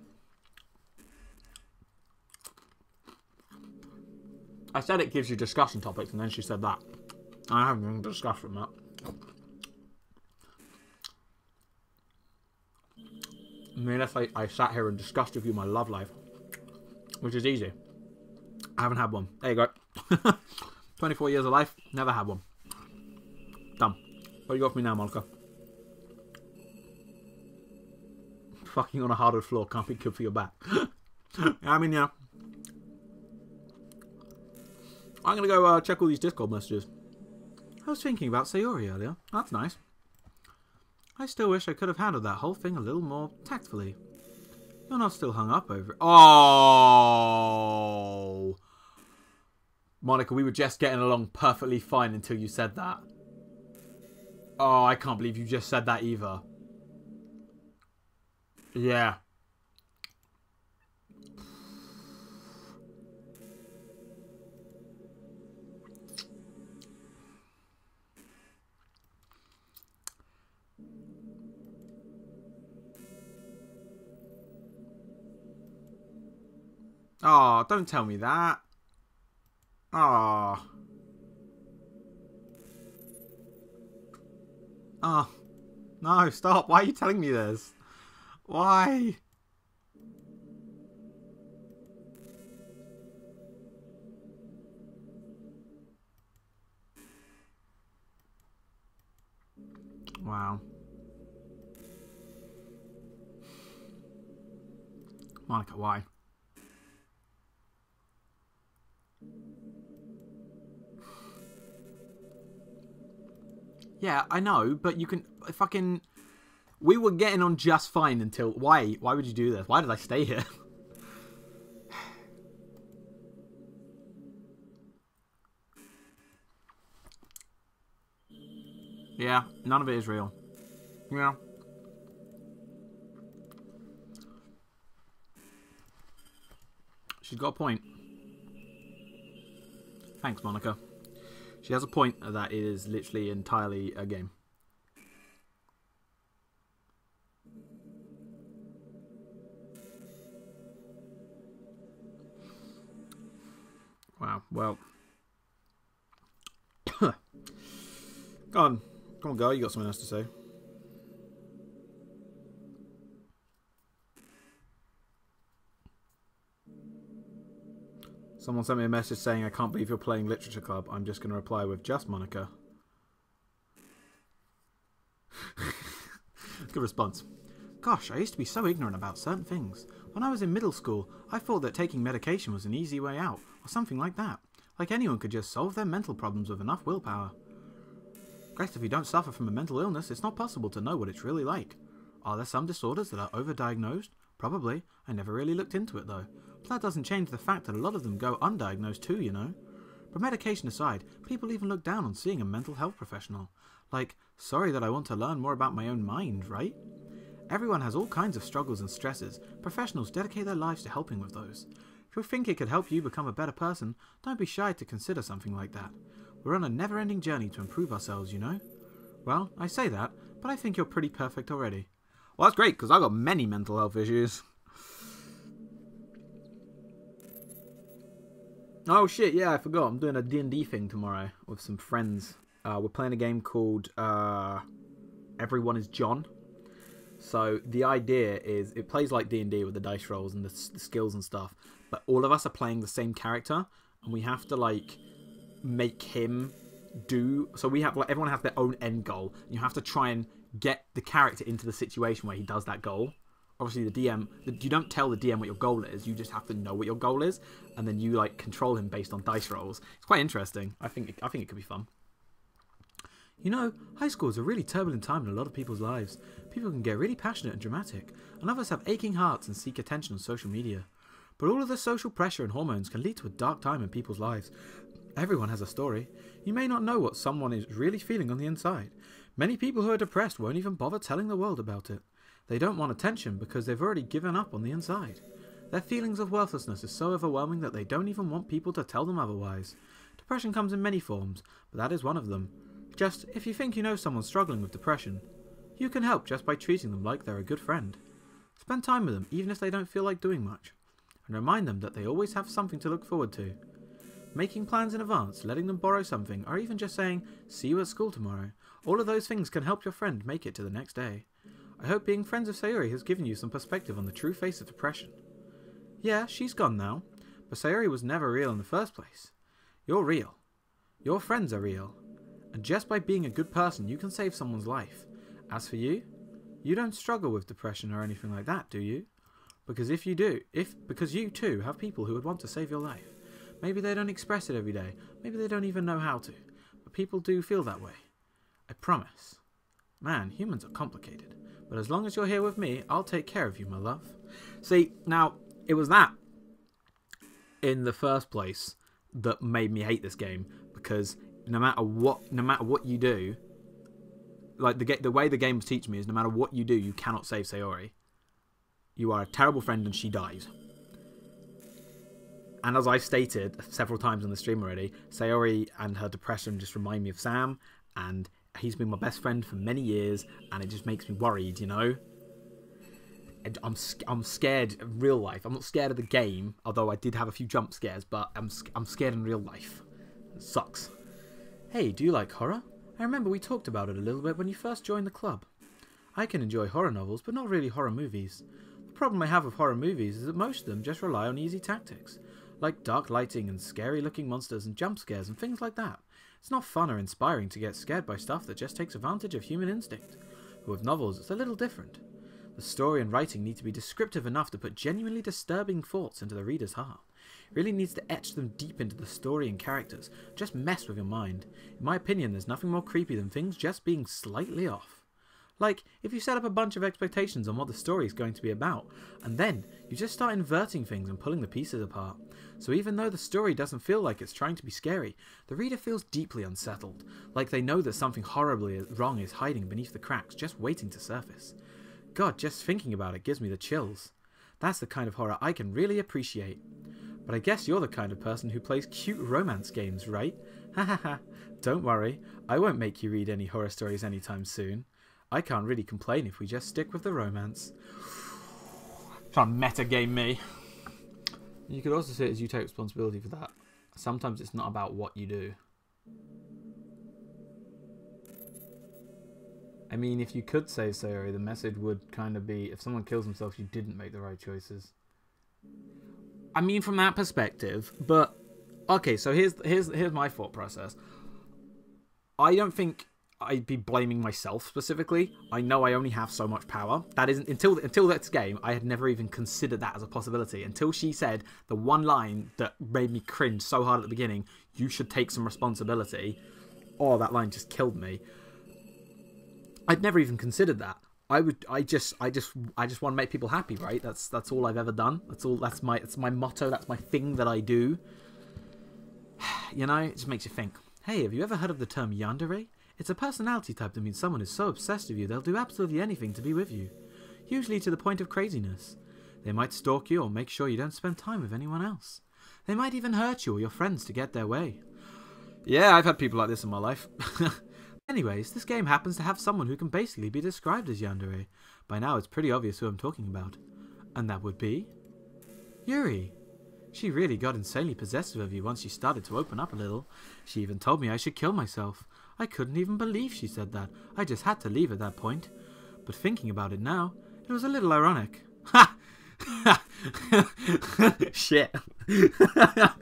I said it gives you discussion topics, and then she said that. I haven't even discussed from that. I mean, if I sat here and discussed with you my love life, which is easy. I haven't had one. There you go. 24 years of life, never had one. What you got for me now, Monika? Fucking on a hardwood floor can't be good for your back. I mean, yeah. I'm going to go check all these Discord messages. I was thinking about Sayori earlier. That's nice. I still wish I could have handled that whole thing a little more tactfully. You're not still hung up over it. Oh! Monika, we were just getting along perfectly fine until you said that. Oh, I can't believe you just said that either. Yeah. Oh, don't tell me that. Oh. Oh. No, stop. Why are you telling me this? Why? Wow. Monika, why? Yeah, I know, but you can fucking... We were getting on just fine until... Why? Why would you do this? Why did I stay here? Yeah, none of it is real. Yeah. She's got a point. Thanks, Monika. She has a point that it is literally entirely a game. Wow, well. Go on. Come on, girl, you got something else to say. Someone sent me a message saying, I can't believe you're playing Literature Club. I'm just going to reply with, just Monika. Good response. Gosh, I used to be so ignorant about certain things. When I was in middle school, I thought that taking medication was an easy way out, or something like that. Like anyone could just solve their mental problems with enough willpower. Guess if you don't suffer from a mental illness, it's not possible to know what it's really like. Are there some disorders that are overdiagnosed? Probably. I never really looked into it though. But that doesn't change the fact that a lot of them go undiagnosed too, you know. But medication aside, people even look down on seeing a mental health professional. Like, sorry that I want to learn more about my own mind, right? Everyone has all kinds of struggles and stresses. Professionals dedicate their lives to helping with those. If you think it could help you become a better person, don't be shy to consider something like that. We're on a never-ending journey to improve ourselves, you know? Well, I say that, but I think you're pretty perfect already. Well, that's great, because I've got many mental health issues. Oh shit, yeah, I forgot. I'm doing a D&D thing tomorrow with some friends. We're playing a game called Everyone is John. So the idea is it plays like D&D with the dice rolls and the skills and stuff, but all of us are playing the same character, and we have to like make him do. So we have like everyone has their own end goal, and you have to try and get the character into the situation where he does that goal. Obviously, the DM, you don't tell the DM what your goal is. You just have to know what your goal is, and then you like control him based on dice rolls. It's quite interesting. I think it could be fun. You know, high school is a really turbulent time in a lot of people's lives. People can get really passionate and dramatic, and others have aching hearts and seek attention on social media. But all of the social pressure and hormones can lead to a dark time in people's lives. Everyone has a story. You may not know what someone is really feeling on the inside. Many people who are depressed won't even bother telling the world about it. They don't want attention because they've already given up on the inside. Their feelings of worthlessness is so overwhelming that they don't even want people to tell them otherwise. Depression comes in many forms, but that is one of them. Just, if you think you know someone struggling with depression, you can help just by treating them like they're a good friend. Spend time with them even if they don't feel like doing much, and remind them that they always have something to look forward to. Making plans in advance, letting them borrow something, or even just saying, see you at school tomorrow. All of those things can help your friend make it to the next day. I hope being friends with Sayori has given you some perspective on the true face of depression. Yeah, she's gone now, but Sayori was never real in the first place. You're real. Your friends are real. And just by being a good person, you can save someone's life. As for you, you don't struggle with depression or anything like that, do you? Because if you do, because you too have people who would want to save your life. Maybe they don't express it every day. Maybe they don't even know how to. But people do feel that way. I promise. Man, humans are complicated. But as long as you're here with me, I'll take care of you, my love. See, now, it was that, in the first place, that made me hate this game. Because no matter what you do, like the way the game was teaching me is no matter what you do, you cannot save Sayori. You are a terrible friend and she dies. And as I've stated several times on the stream already, Sayori and her depression just remind me of Sam, and he's been my best friend for many years, and it just makes me worried, you know? And I'm scared in real life. I'm not scared of the game, although I did have a few jump scares, but I'm scared in real life. It sucks. Hey, do you like horror? I remember we talked about it a little bit when you first joined the club. I can enjoy horror novels, but not really horror movies. The problem I have with horror movies is that most of them just rely on easy tactics, like dark lighting and scary looking monsters and jump scares and things like that. It's not fun or inspiring to get scared by stuff that just takes advantage of human instinct. But with novels, it's a little different. The story and writing need to be descriptive enough to put genuinely disturbing thoughts into the reader's heart. It really needs to etch them deep into the story and characters, just mess with your mind. In my opinion, there's nothing more creepy than things just being slightly off. Like, if you set up a bunch of expectations on what the story is going to be about, and then you just start inverting things and pulling the pieces apart. So even though the story doesn't feel like it's trying to be scary, the reader feels deeply unsettled, like they know that something horribly wrong is hiding beneath the cracks, just waiting to surface. God, just thinking about it gives me the chills. That's the kind of horror I can really appreciate. But I guess you're the kind of person who plays cute romance games, right? Ha ha ha. Don't worry, I won't make you read any horror stories anytime soon. I can't really complain if we just stick with the romance. Trying to metagame me. You could also see it as you take responsibility for that. Sometimes it's not about what you do. I mean, if you could save Sayori, the message would kind of be, if someone kills himself, you didn't make the right choices. I mean, from that perspective, but okay. So here's my thought process. I don't think I'd be blaming myself specifically. I know I only have so much power. That isn't until this game. I had never even considered that as a possibility until she said the one line that made me cringe so hard at the beginning. You should take some responsibility. Oh, that line just killed me. I'd never even considered that. I just want to make people happy, right? That's all I've ever done. That's my motto. That's my thing that I do. You know, it just makes you think. Hey, have you ever heard of the term yandere? It's a personality type that means someone is so obsessed with you they'll do absolutely anything to be with you. Usually to the point of craziness. They might stalk you or make sure you don't spend time with anyone else. They might even hurt you or your friends to get their way. Yeah, I've had people like this in my life. Anyways, this game happens to have someone who can basically be described as yandere. By now it's pretty obvious who I'm talking about. And that would be Yuri. She really got insanely possessive of you once you started to open up a little. She even told me I should kill myself. I couldn't even believe she said that. I just had to leave at that point. But thinking about it now, it was a little ironic. Ha! Shit. I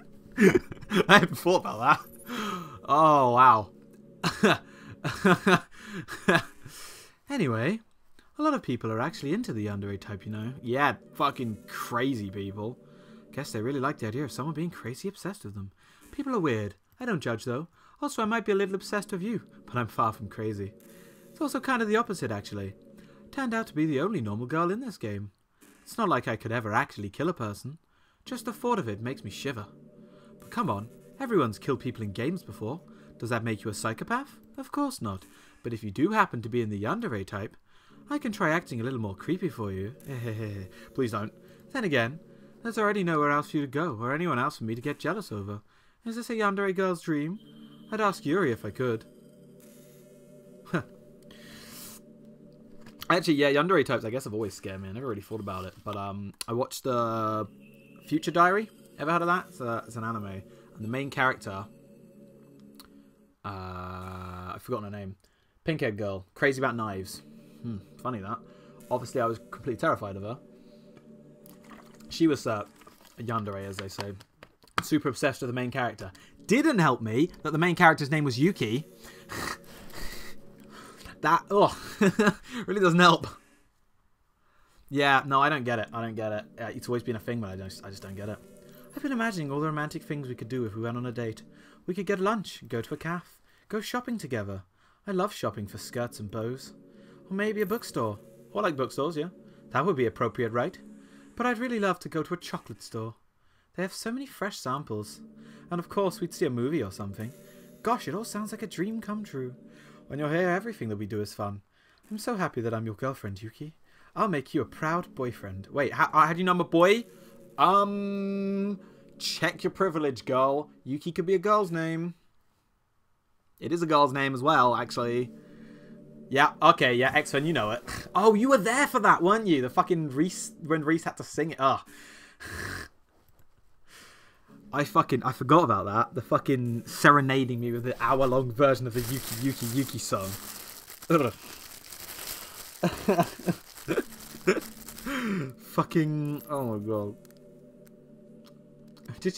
haven't thought about that. Oh, wow. Anyway, a lot of people are actually into the yandere type, you know. Yeah, fucking crazy people. Guess they really like the idea of someone being crazy obsessed with them. People are weird. I don't judge though. Also, I might be a little obsessed with you, but I'm far from crazy. It's also kind of the opposite, actually. Turned out to be the only normal girl in this game. It's not like I could ever actually kill a person. Just the thought of it makes me shiver. But come on, everyone's killed people in games before. Does that make you a psychopath? Of course not. But if you do happen to be in the yandere type, I can try acting a little more creepy for you. Please don't. Then again, there's already nowhere else for you to go, or anyone else for me to get jealous over. Is this a yandere girl's dream? I'd ask Yuri if I could. Actually, yeah, yandere types I guess have always scared me. I never really thought about it. But I watched the Future Diary. Ever heard of that? It's an anime. And the main character, I've forgotten her name. Pink-haired girl. Crazy about knives. Funny that. Obviously, I was completely terrified of her. She was a yandere, as they say. Super obsessed with the main character. didn't help me that the main character's name was Yuki. That, really doesn't help. Yeah, no, I don't get it. I don't get it. It's always been a thing, but I just don't get it. I've been imagining all the romantic things we could do if we went on a date. We could get lunch, go to a cafe, go shopping together. I love shopping for skirts and bows. Or maybe a bookstore. I like bookstores, yeah. That would be appropriate, right? But I'd really love to go to a chocolate store. They have so many fresh samples. And of course, we'd see a movie or something. Gosh, it all sounds like a dream come true. When you're here, everything that we do is fun. I'm so happy that I'm your girlfriend, Yuki. I'll make you a proud boyfriend. Wait, how do you know I'm a boy? Check your privilege, girl. Yuki could be a girl's name. It is a girl's name as well, actually. Yeah, okay, yeah, X-Men, you know it. Oh, you were there for that, weren't you? The fucking Reese, when Reese had to sing it. Ugh. I forgot about that. The fucking serenading me with the hour-long version of the Yuki song. Ugh. Fucking, oh my god.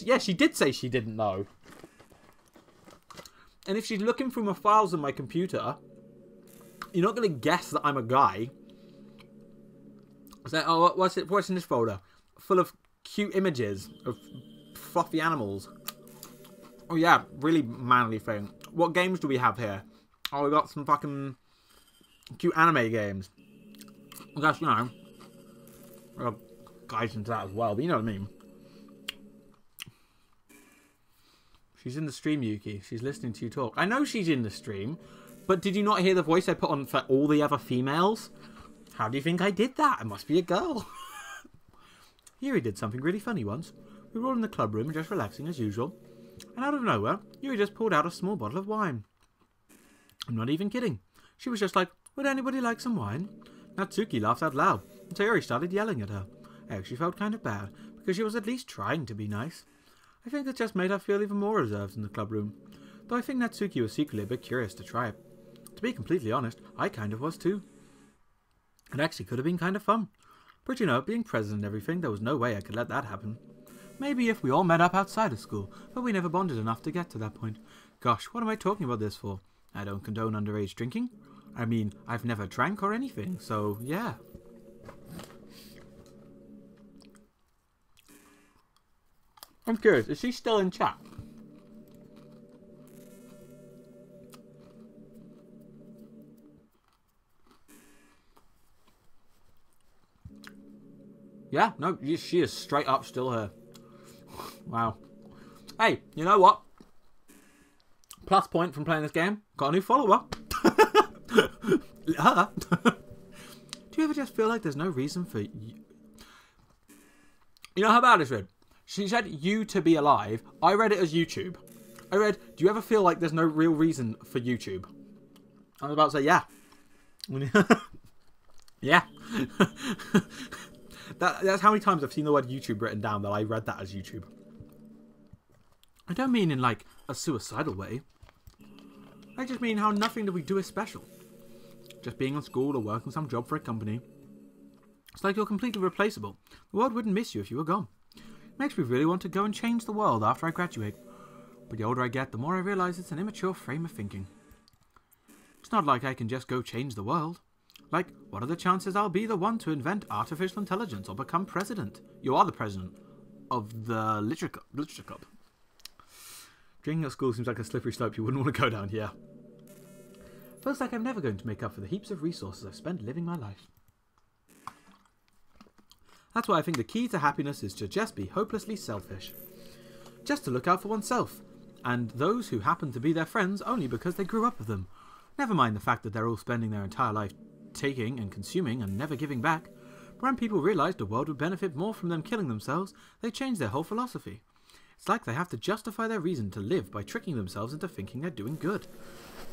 Yeah, she did say she didn't know. And if she's looking through my files on my computer, you're not going to guess that I'm a guy. So, oh, what's in this folder? Full of cute images of fluffy animals. Oh yeah, really manly thing. What games do we have here? Oh, we got some fucking cute anime games. I guess, you know, we got guys into that as well, but you know what I mean. She's in the stream, Yuki. She's listening to you talk. I know she's in the stream, but did you not hear the voice I put on for all the other females? How do you think I did that? I must be a girl. Yuri did something really funny once. We were all in the club room, just relaxing as usual. And out of nowhere, Yuri just pulled out a small bottle of wine. I'm not even kidding. She was just like, would anybody like some wine? Natsuki laughed out loud, and Yuri started yelling at her. I actually felt kind of bad, because she was at least trying to be nice. I think it just made her feel even more reserved in the club room, though I think Natsuki was secretly a bit curious to try it. To be completely honest, I kind of was too. It actually could have been kind of fun. But you know, being president and everything, there was no way I could let that happen. Maybe if we all met up outside of school, but we never bonded enough to get to that point. Gosh, what am I talking about this for? I don't condone underage drinking. I mean, I've never drank or anything, so yeah. I'm curious, is she still in chat? Yeah, no, she is straight up still here. Wow. Hey, you know what? Plus point from playing this game. Got a new follower. Her. Do you ever just feel like there's no reason for you? You know how bad it's read? She said you to be alive. I read it as YouTube. I read, do you ever feel like there's no real reason for YouTube? I was about to say, yeah. Yeah. That's how many times I've seen the word YouTube written down that I read that as YouTube. I don't mean in like a suicidal way. I just mean how nothing that we do is special. Just being on school or working some job for a company. It's like you're completely replaceable. The world wouldn't miss you if you were gone. It makes me really want to go and change the world after I graduate. But the older I get, the more I realise it's an immature frame of thinking. It's not like I can just go change the world. Like, what are the chances I'll be the one to invent artificial intelligence or become president? You are the president of the literature club. Drinking at school seems like a slippery slope you wouldn't want to go down here. Feels like I'm never going to make up for the heaps of resources I've spent living my life. That's why I think the key to happiness is to just be hopelessly selfish. Just to look out for oneself, and those who happen to be their friends only because they grew up with them. Never mind the fact that they're all spending their entire life taking and consuming and never giving back. But when people realised the world would benefit more from them killing themselves, they changed their whole philosophy. It's like they have to justify their reason to live by tricking themselves into thinking they're doing good.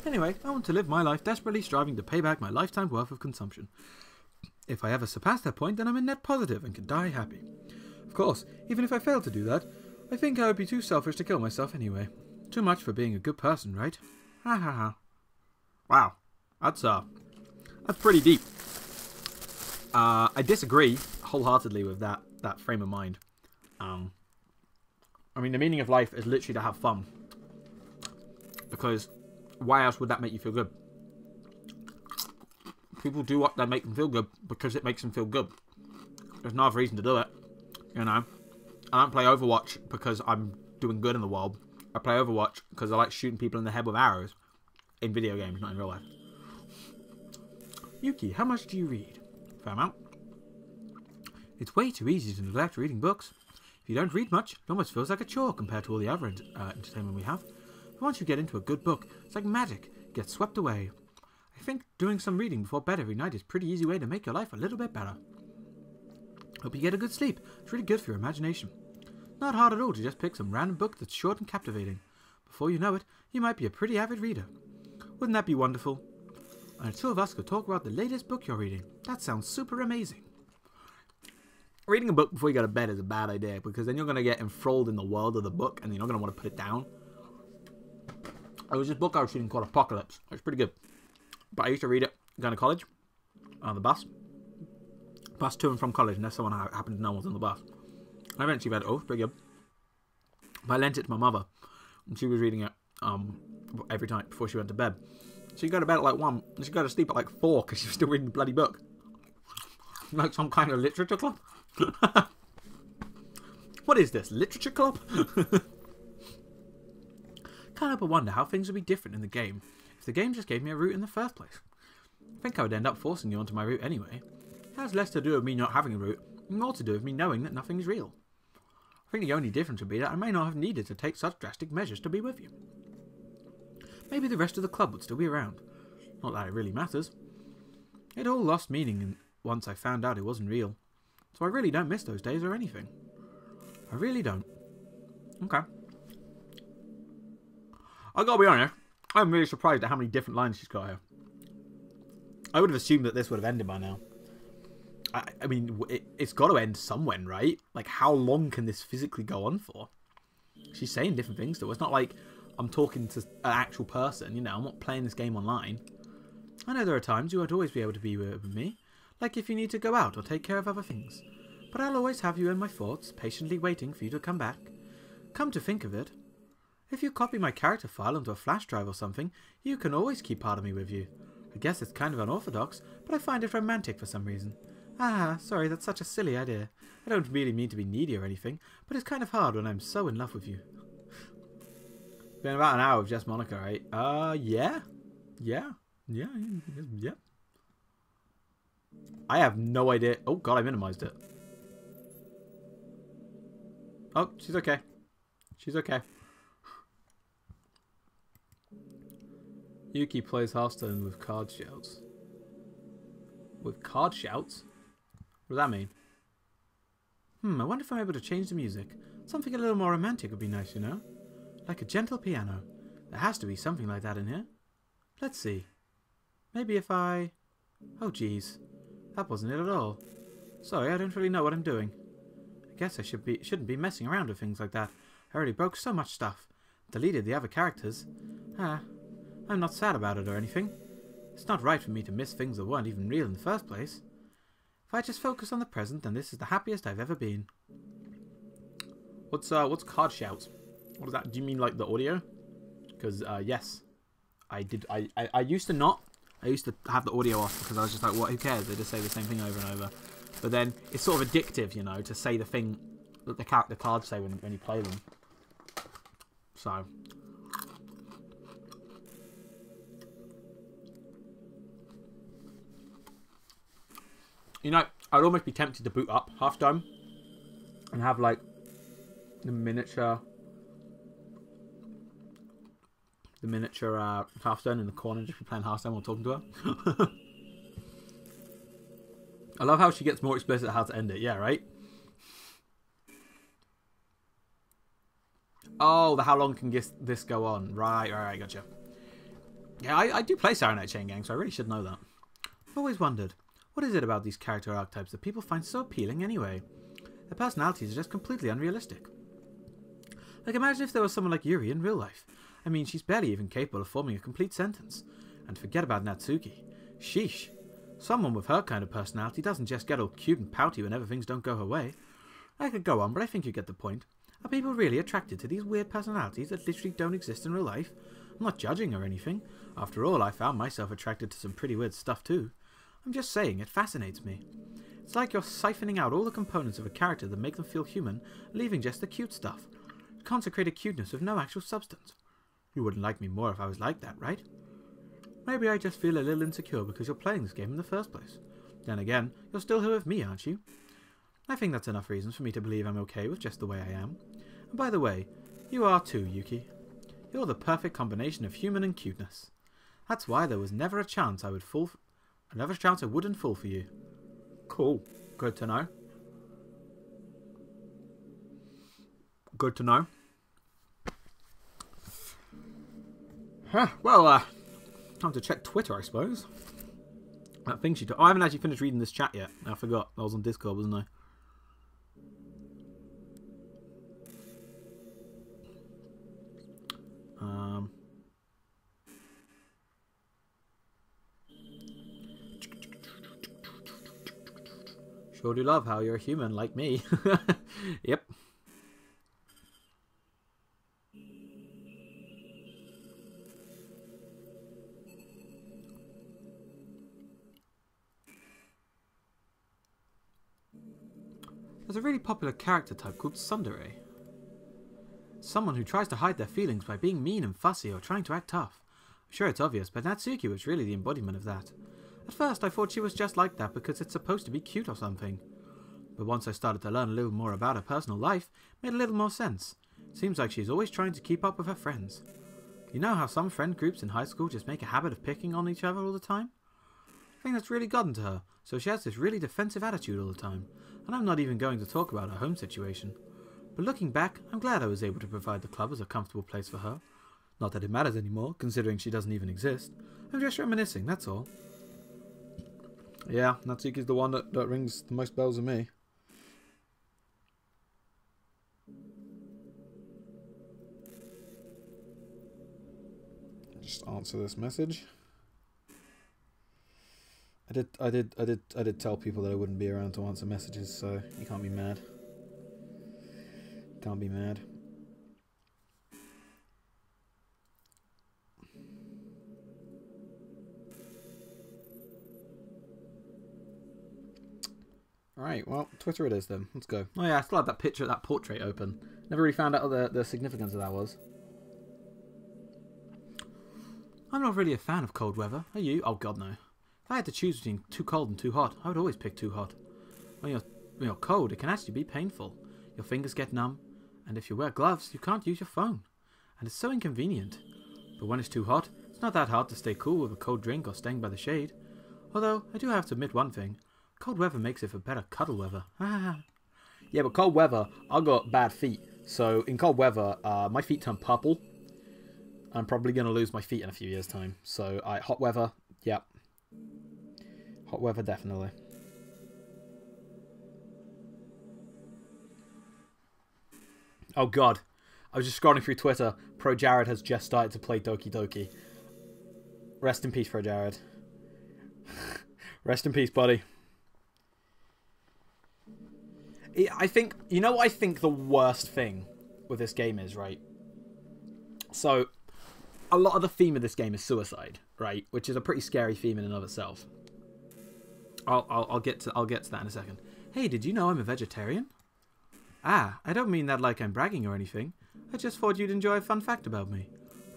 Anyway, I want to live my life desperately striving to pay back my lifetime worth of consumption. If I ever surpass that point, then I'm a net positive and can die happy. Of course, even if I fail to do that, I think I would be too selfish to kill myself anyway. Too much for being a good person, right? Ha ha ha. Wow. That's pretty deep. I disagree wholeheartedly with that frame of mind. I mean, the meaning of life is literally to have fun. Because why else would that make you feel good? People do what they make them feel good because it makes them feel good. There's no other reason to do it. You know, I don't play Overwatch because I'm doing good in the world. I play Overwatch because I like shooting people in the head with arrows in video games, not in real life. Yuki, how much do you read? Fair amount. It's way too easy to neglect reading books. If you don't read much, it almost feels like a chore compared to all the other entertainment we have. But once you get into a good book, it's like magic. It gets swept away. I think doing some reading before bed every night is a pretty easy way to make your life a little bit better. Hope you get a good sleep. It's really good for your imagination. Not hard at all to just pick some random book that's short and captivating. Before you know it, you might be a pretty avid reader. Wouldn't that be wonderful? And the two of us could talk about the latest book you're reading. That sounds super amazing. Reading a book before you go to bed is a bad idea because then you're going to get enthralled in the world of the book and you're not going to want to put it down. There was this book I was reading called Apocalypse. It's pretty good. But I used to read it going to college on the bus. Bus to and from college unless someone happened to know was on the bus. I eventually read it. Oh, it's pretty good. But I lent it to my mother. And she was reading it every night before she went to bed. So you go to bed at like 1 and she go to sleep at like 4 because she was still reading the bloody book. Like some kind of literature club. What is this? Literature club? Can't help but wonder how things would be different in the game if the game just gave me a route in the first place. I think I would end up forcing you onto my route anyway. It has less to do with me not having a route and more to do with me knowing that nothing is real. I think the only difference would be that I may not have needed to take such drastic measures to be with you. Maybe the rest of the club would still be around. Not that it really matters. It all lost meaning once I found out it wasn't real. So I really don't miss those days or anything. I really don't. Okay. I gotta be honest, I'm really surprised at how many different lines she's got here. I would have assumed that this would have ended by now. I mean, it's got to end somewhere, right? Like, how long can this physically go on for? She's saying different things to us. It's not like I'm talking to an actual person, you know. I'm not playing this game online. I know there are times you won't always be able to be with me. Like if you need to go out or take care of other things. But I'll always have you in my thoughts, patiently waiting for you to come back. Come to think of it, if you copy my character file onto a flash drive or something, you can always keep part of me with you. I guess it's kind of unorthodox, but I find it romantic for some reason. Ah, sorry, that's such a silly idea. I don't really mean to be needy or anything, but it's kind of hard when I'm so in love with you. Been about an hour with just Monika, right? Yeah. I have no idea. Oh, God, I minimized it. Oh, she's okay. She's okay. Yuki plays Hearthstone with card shouts. With card shouts? What does that mean? I wonder if I'm able to change the music. Something a little more romantic would be nice, you know? Like a gentle piano. There has to be something like that in here. Let's see. Maybe if I... Oh, jeez. That wasn't it at all. Sorry, I don't really know what I'm doing. I guess I shouldn't be messing around with things like that. I already broke so much stuff. Deleted the other characters. I'm not sad about it or anything. It's not right for me to miss things that weren't even real in the first place. If I just focus on the present, then this is the happiest I've ever been. What's card shouts? What is that? Do you mean like the audio? Because yes, I did. I used to not. I used to have the audio off because I was just like, what? Who cares? They just say the same thing over and over. But then it's sort of addictive, you know, to say the thing that the cards say when you play them. So. You know, I'd almost be tempted to boot up Hearthstone and have like the miniature Hearthstone in the corner, just be playing Hearthstone while talking to her. I love how she gets more explicit how to end it. Yeah, right? Oh, how long can this go on? Right, gotcha. Yeah, I do play Saturday Night Chain Gang, so I really should know that. I've always wondered, what is it about these character archetypes that people find so appealing anyway? Their personalities are just completely unrealistic. Like, imagine if there was someone like Yuri in real life. I mean, she's barely even capable of forming a complete sentence. And forget about Natsuki. Sheesh. Someone with her kind of personality doesn't just get all cute and pouty whenever things don't go her way. I could go on, but I think you get the point. Are people really attracted to these weird personalities that literally don't exist in real life? I'm not judging or anything. After all, I found myself attracted to some pretty weird stuff too. I'm just saying, it fascinates me. It's like you're siphoning out all the components of a character that make them feel human, leaving just the cute stuff. Consecrated cuteness with no actual substance. You wouldn't like me more if I was like that, right? Maybe I just feel a little insecure because you're playing this game in the first place. Then again, you're still here with me, aren't you? I think that's enough reasons for me to believe I'm okay with just the way I am. And by the way, you are too, Yuki. You're the perfect combination of human and cuteness. That's why there was never a chance I wouldn't fall for you. Cool. Good to know. Good to know. Huh. Well, time to check Twitter, I suppose. That thing she took. Oh, I haven't actually finished reading this chat yet. I forgot. I was on Discord, wasn't I? Sure do love how you're a human like me. Yep. There's a really popular character type called tsundere. Someone who tries to hide their feelings by being mean and fussy or trying to act tough. I'm sure it's obvious, but Natsuki was really the embodiment of that. At first I thought she was just like that because it's supposed to be cute or something. But once I started to learn a little more about her personal life, it made a little more sense. Seems like she's always trying to keep up with her friends. You know how some friend groups in high school just make a habit of picking on each other all the time? I think that's really gotten to her, so she has this really defensive attitude all the time. And I'm not even going to talk about her home situation. But looking back, I'm glad I was able to provide the club as a comfortable place for her. Not that it matters anymore, considering she doesn't even exist. I'm just reminiscing, that's all. Yeah, Natsuki's the one that rings the most bells with me. Just answer this message. I did tell people that I wouldn't be around to answer messages, so you can't be mad. Can't be mad. Alright, well, Twitter it is then. Let's go. Oh yeah, I still had that picture, that portrait open. Never really found out what the significance of that was. I'm not really a fan of cold weather. Are you? Oh god, no. If I had to choose between too cold and too hot, I would always pick too hot. When you're cold, it can actually be painful. Your fingers get numb, and if you wear gloves, you can't use your phone. And it's so inconvenient. But when it's too hot, it's not that hard to stay cool with a cold drink or staying by the shade. Although, I do have to admit one thing. Cold weather makes it for better cuddle weather. Yeah, but cold weather, I've got bad feet. So, in cold weather, my feet turn purple. I'm probably going to lose my feet in a few years' time. So, hot weather, yeah. Hot weather, definitely. Oh god. I was just scrolling through Twitter. Pro Jared has just started to play Doki Doki. Rest in peace, Pro Jared. Rest in peace, buddy. I think, you know what I think the worst thing with this game is, right? So, a lot of the theme of this game is suicide, right? Which is a pretty scary theme in and of itself. I'll get to that in a second. Hey, did you know I'm a vegetarian? Ah, I don't mean that like I'm bragging or anything. I just thought you'd enjoy a fun fact about me.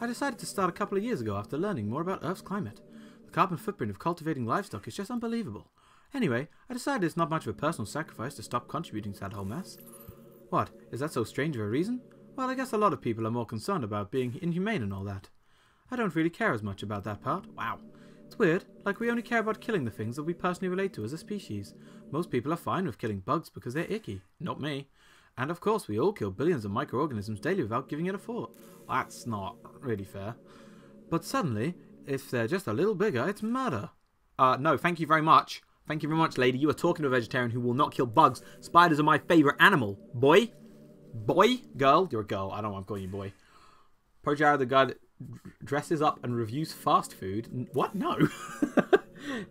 I decided to start a couple of years ago after learning more about Earth's climate. The carbon footprint of cultivating livestock is just unbelievable. Anyway, I decided it's not much of a personal sacrifice to stop contributing to that whole mess. What, is that so strange of a reason? Well, I guess a lot of people are more concerned about being inhumane and all that. I don't really care as much about that part. Wow. It's weird, like we only care about killing the things that we personally relate to as a species. Most people are fine with killing bugs because they're icky. Not me. And of course, we all kill billions of microorganisms daily without giving it a thought. That's not really fair. But suddenly, if they're just a little bigger, it's murder. No, thank you very much. Thank you very much, lady. You are talking to a vegetarian who will not kill bugs. Spiders are my favourite animal. Boy? Boy? Girl? You're a girl. I don't want to call you boy. Pro Jared, the guy that dresses up and reviews fast food. What? No.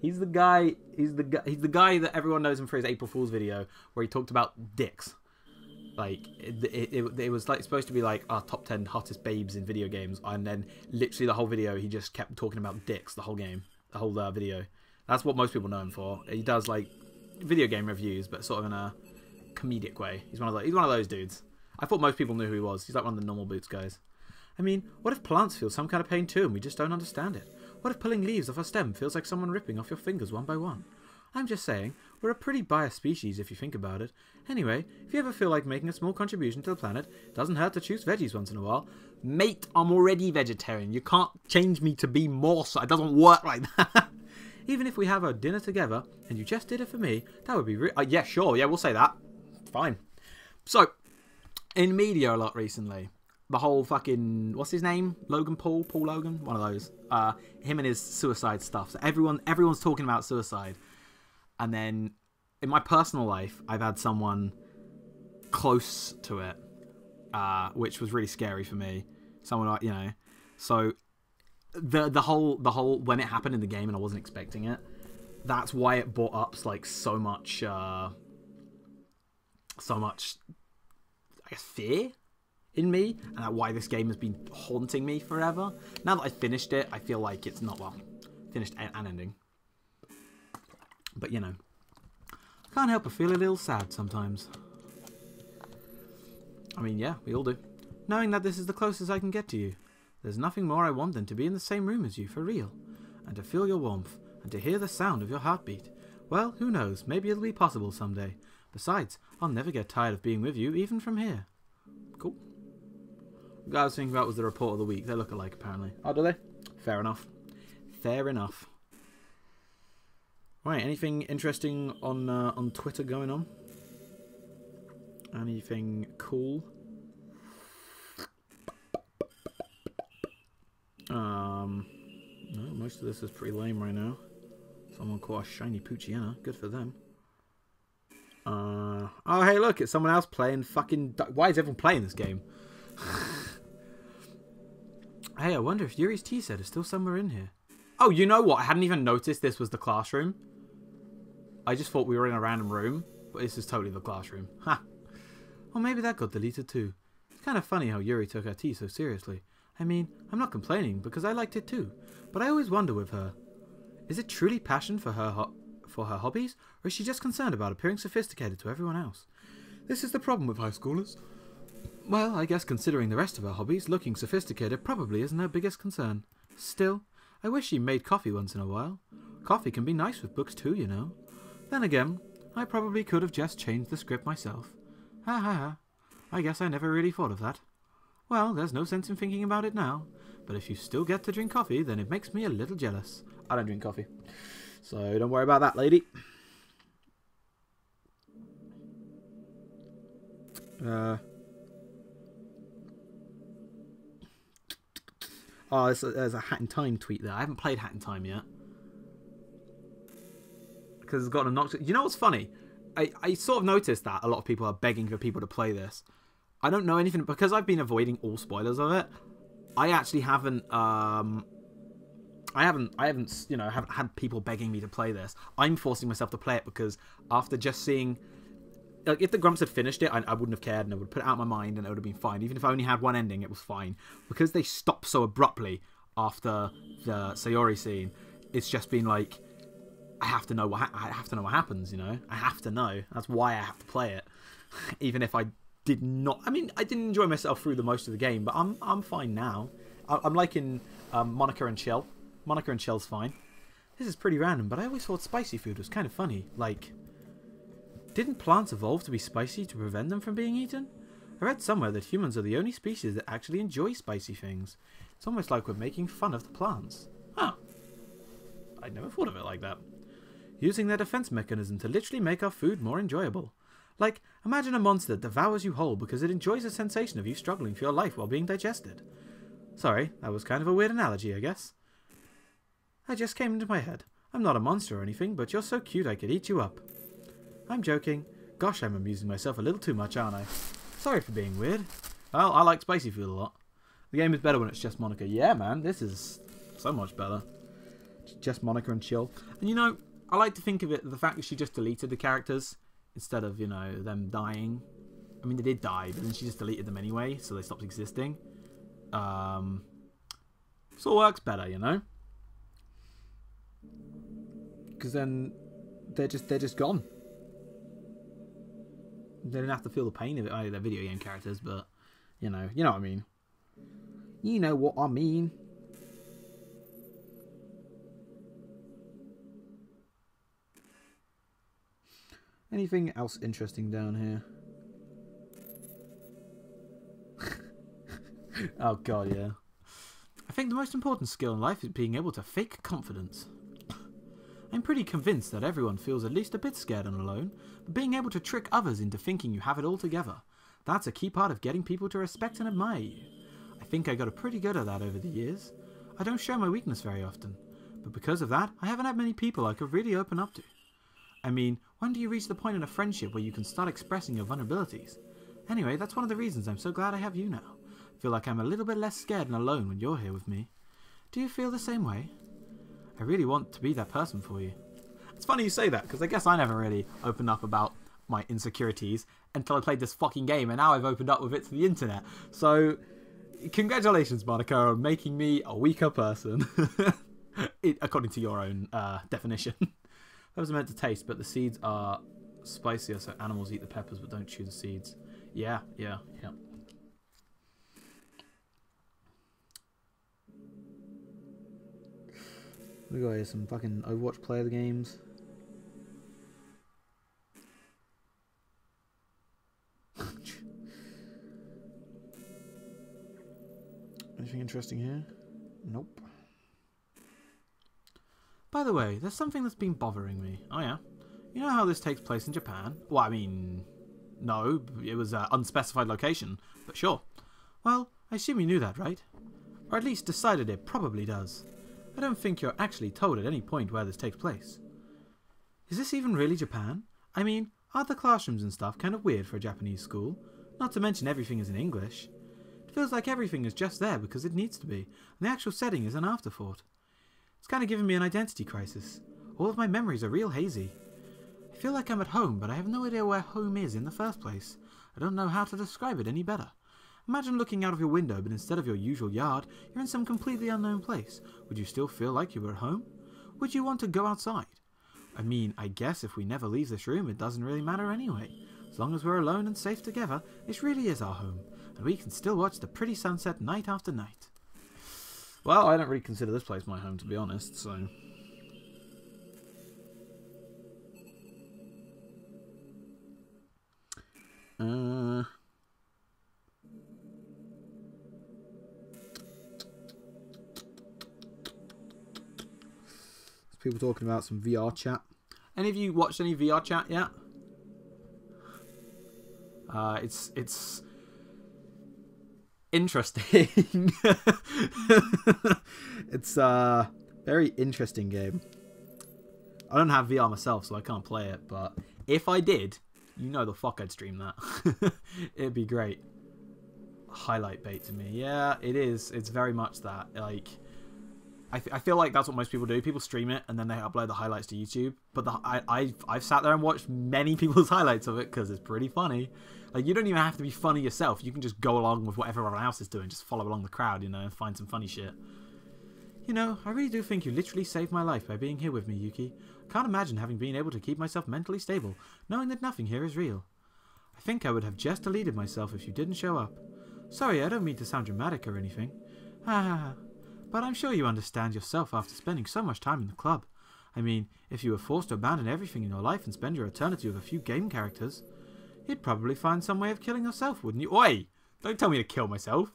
He's the guy that everyone knows him for his April Fool's video where he talked about dicks. Like, it was like supposed to be like our top 10 hottest babes in video games, and then literally the whole video he just kept talking about dicks the whole game, the whole video. That's what most people know him for. He does like video game reviews, but sort of in a comedic way. He's one of those dudes. I thought most people knew who he was. He's like one of the normal boots guys. I mean, what if plants feel some kind of pain too and we just don't understand it? What if pulling leaves off a stem feels like someone ripping off your fingers one by one? I'm just saying, we're a pretty biased species if you think about it. Anyway, if you ever feel like making a small contribution to the planet, it doesn't hurt to choose veggies once in a while. Mate, I'm already vegetarian. You can't change me to be more so. It doesn't work like that. Even if we have our dinner together, and you just did it for me, that would be yeah, sure. Yeah, we'll say that. Fine. So, in media a lot recently, the whole fucking, what's his name? Logan Paul? Paul Logan? One of those. Him and his suicide stuff. So everyone's talking about suicide. And then, in my personal life, I've had someone close to it, which was really scary for me. Someone, you know, so the whole when it happened in the game and I wasn't expecting it, that's why it brought up like so much, I guess, fear in me, and why this game has been haunting me forever. Now that I finished it, I feel like it's not, well, finished and ending. But, you know, I can't help but feel a little sad sometimes. I mean, yeah, we all do. Knowing that this is the closest I can get to you. There's nothing more I want than to be in the same room as you, for real. And to feel your warmth, and to hear the sound of your heartbeat. Well, who knows, maybe it'll be possible someday. Besides, I'll never get tired of being with you, even from here. Cool. The guy I was thinking about was the report of the week. They look alike, apparently. Oh, do they? Fair enough. Fair enough. Right, anything interesting on Twitter going on? Anything cool? No, most of this is pretty lame right now. Someone caught a shiny Poochyena. Good for them. Oh, hey, look, it's someone else playing fucking... Why is everyone playing this game? Hey, I wonder if Yuri's tea set is still somewhere in here. Oh, you know what? I hadn't even noticed this was the classroom. I just thought we were in a random room, but this is totally the classroom. Ha! Or maybe that got deleted too. It's kind of funny how Yuri took her tea so seriously. I mean, I'm not complaining because I liked it too, but I always wonder with her. Is it truly passion for her hobbies, or is she just concerned about appearing sophisticated to everyone else? This is the problem with high schoolers. Well, I guess considering the rest of her hobbies, looking sophisticated probably isn't her biggest concern. Still, I wish she made coffee once in a while. Coffee can be nice with books too, you know. Then again, I probably could have just changed the script myself. Ha ha ha. I guess I never really thought of that. Well, there's no sense in thinking about it now. But if you still get to drink coffee, then it makes me a little jealous. I don't drink coffee. So don't worry about that, lady. Oh, there's a Hat in Time tweet there. I haven't played Hat in Time yet. Because it's got a nocturne. You know what's funny? I sort of noticed that a lot of people are begging for people to play this. I don't know anything because I've been avoiding all spoilers of it. I actually haven't you know, haven't had people begging me to play this. I'm forcing myself to play it because after just seeing, like, if the Grumps had finished it, I wouldn't have cared and I would put it out of my mind and it would have been fine. Even if I only had one ending, it was fine. Because they stopped so abruptly after the Sayori scene, it's just been like, I have to know what happens, you know. I have to know. That's why I have to play it, even if I did not. I mean, I didn't enjoy myself through the most of the game, but I'm fine now. I'm liking Monika and Chill. Monika and Chill's fine. This is pretty random, but I always thought spicy food was kind of funny. Like, didn't plants evolve to be spicy to prevent them from being eaten? I read somewhere that humans are the only species that actually enjoy spicy things. It's almost like we're making fun of the plants. Huh. I'd never thought of it like that. Using their defense mechanism to literally make our food more enjoyable. Like, imagine a monster that devours you whole because it enjoys the sensation of you struggling for your life while being digested. Sorry, that was kind of a weird analogy, I guess. That just came into my head. I'm not a monster or anything, but you're so cute I could eat you up. I'm joking. Gosh, I'm amusing myself a little too much, aren't I? Sorry for being weird. Well, I like spicy food a lot. The game is better when it's just Monika. Yeah, man, this is so much better. Just Monika and Chill. And you know, I like to think of it, the fact that she just deleted the characters instead of, you know, them dying. I mean, they did die, but then she just deleted them anyway, so they stopped existing. So it works better, you know? Because then they're just gone. They don't have to feel the pain of it. They're video game characters, but you know what I mean. You know what I mean. Anything else interesting down here? Oh god, yeah. I think the most important skill in life is being able to fake confidence. I'm pretty convinced that everyone feels at least a bit scared and alone, but being able to trick others into thinking you have it all together, that's a key part of getting people to respect and admire you. I think I got pretty good at that over the years. I don't show my weakness very often, but because of that, I haven't had many people I could really open up to. I mean, when do you reach the point in a friendship where you can start expressing your vulnerabilities? Anyway, that's one of the reasons I'm so glad I have you now. I feel like I'm a little bit less scared and alone when you're here with me. Do you feel the same way? I really want to be that person for you. It's funny you say that, because I guess I never really opened up about my insecurities until I played this fucking game, and now I've opened up with it to the internet. So, congratulations, Monika, on making me a weaker person. According to your own definition. Those are meant to taste, but the seeds are spicier, so animals eat the peppers but don't chew the seeds. Yeah. We got here some fucking Overwatch player games. Anything interesting here? Nope. By the way, there's something that's been bothering me. Oh yeah? You know how this takes place in Japan? Well, I mean, no, it was an unspecified location, but sure. Well, I assume you knew that, right? Or at least decided it probably does. I don't think you're actually told at any point where this takes place. Is this even really Japan? I mean, aren't the classrooms and stuff kind of weird for a Japanese school? Not to mention everything is in English. It feels like everything is just there because it needs to be, and the actual setting is an afterthought. It's kind of giving me an identity crisis. All of my memories are real hazy. I feel like I'm at home, but I have no idea where home is in the first place. I don't know how to describe it any better. Imagine looking out of your window, but instead of your usual yard, you're in some completely unknown place. Would you still feel like you were at home? Would you want to go outside? I mean, I guess if we never leave this room, it doesn't really matter anyway. As long as we're alone and safe together, this really is our home, and we can still watch the pretty sunset night after night. Well, I don't really consider this place my home, to be honest, so... People talking about some VR chat. Any of you watched any VR chat yet? It's interesting. It's a very interesting game. I don't have VR myself, so I can't play it, but if I did, you know the fuck I'd stream that. It'd be great. Highlight bait to me. Yeah, it is. It's very much that. Like, I feel like that's what most people do. People stream it and then they upload the highlights to YouTube. But I've sat there and watched many people's highlights of it because it's pretty funny. Like, you don't even have to be funny yourself. You can just go along with what everyone else is doing. Just follow along the crowd, you know, and find some funny shit. You know, I really do think you literally saved my life by being here with me, Yuki. I can't imagine having been able to keep myself mentally stable, knowing that nothing here is real. I think I would have just deleted myself if you didn't show up. Sorry, I don't mean to sound dramatic or anything. But I'm sure you understand yourself after spending so much time in the club. I mean, if you were forced to abandon everything in your life and spend your eternity with a few game characters, you'd probably find some way of killing yourself, wouldn't you? Oi! Don't tell me to kill myself.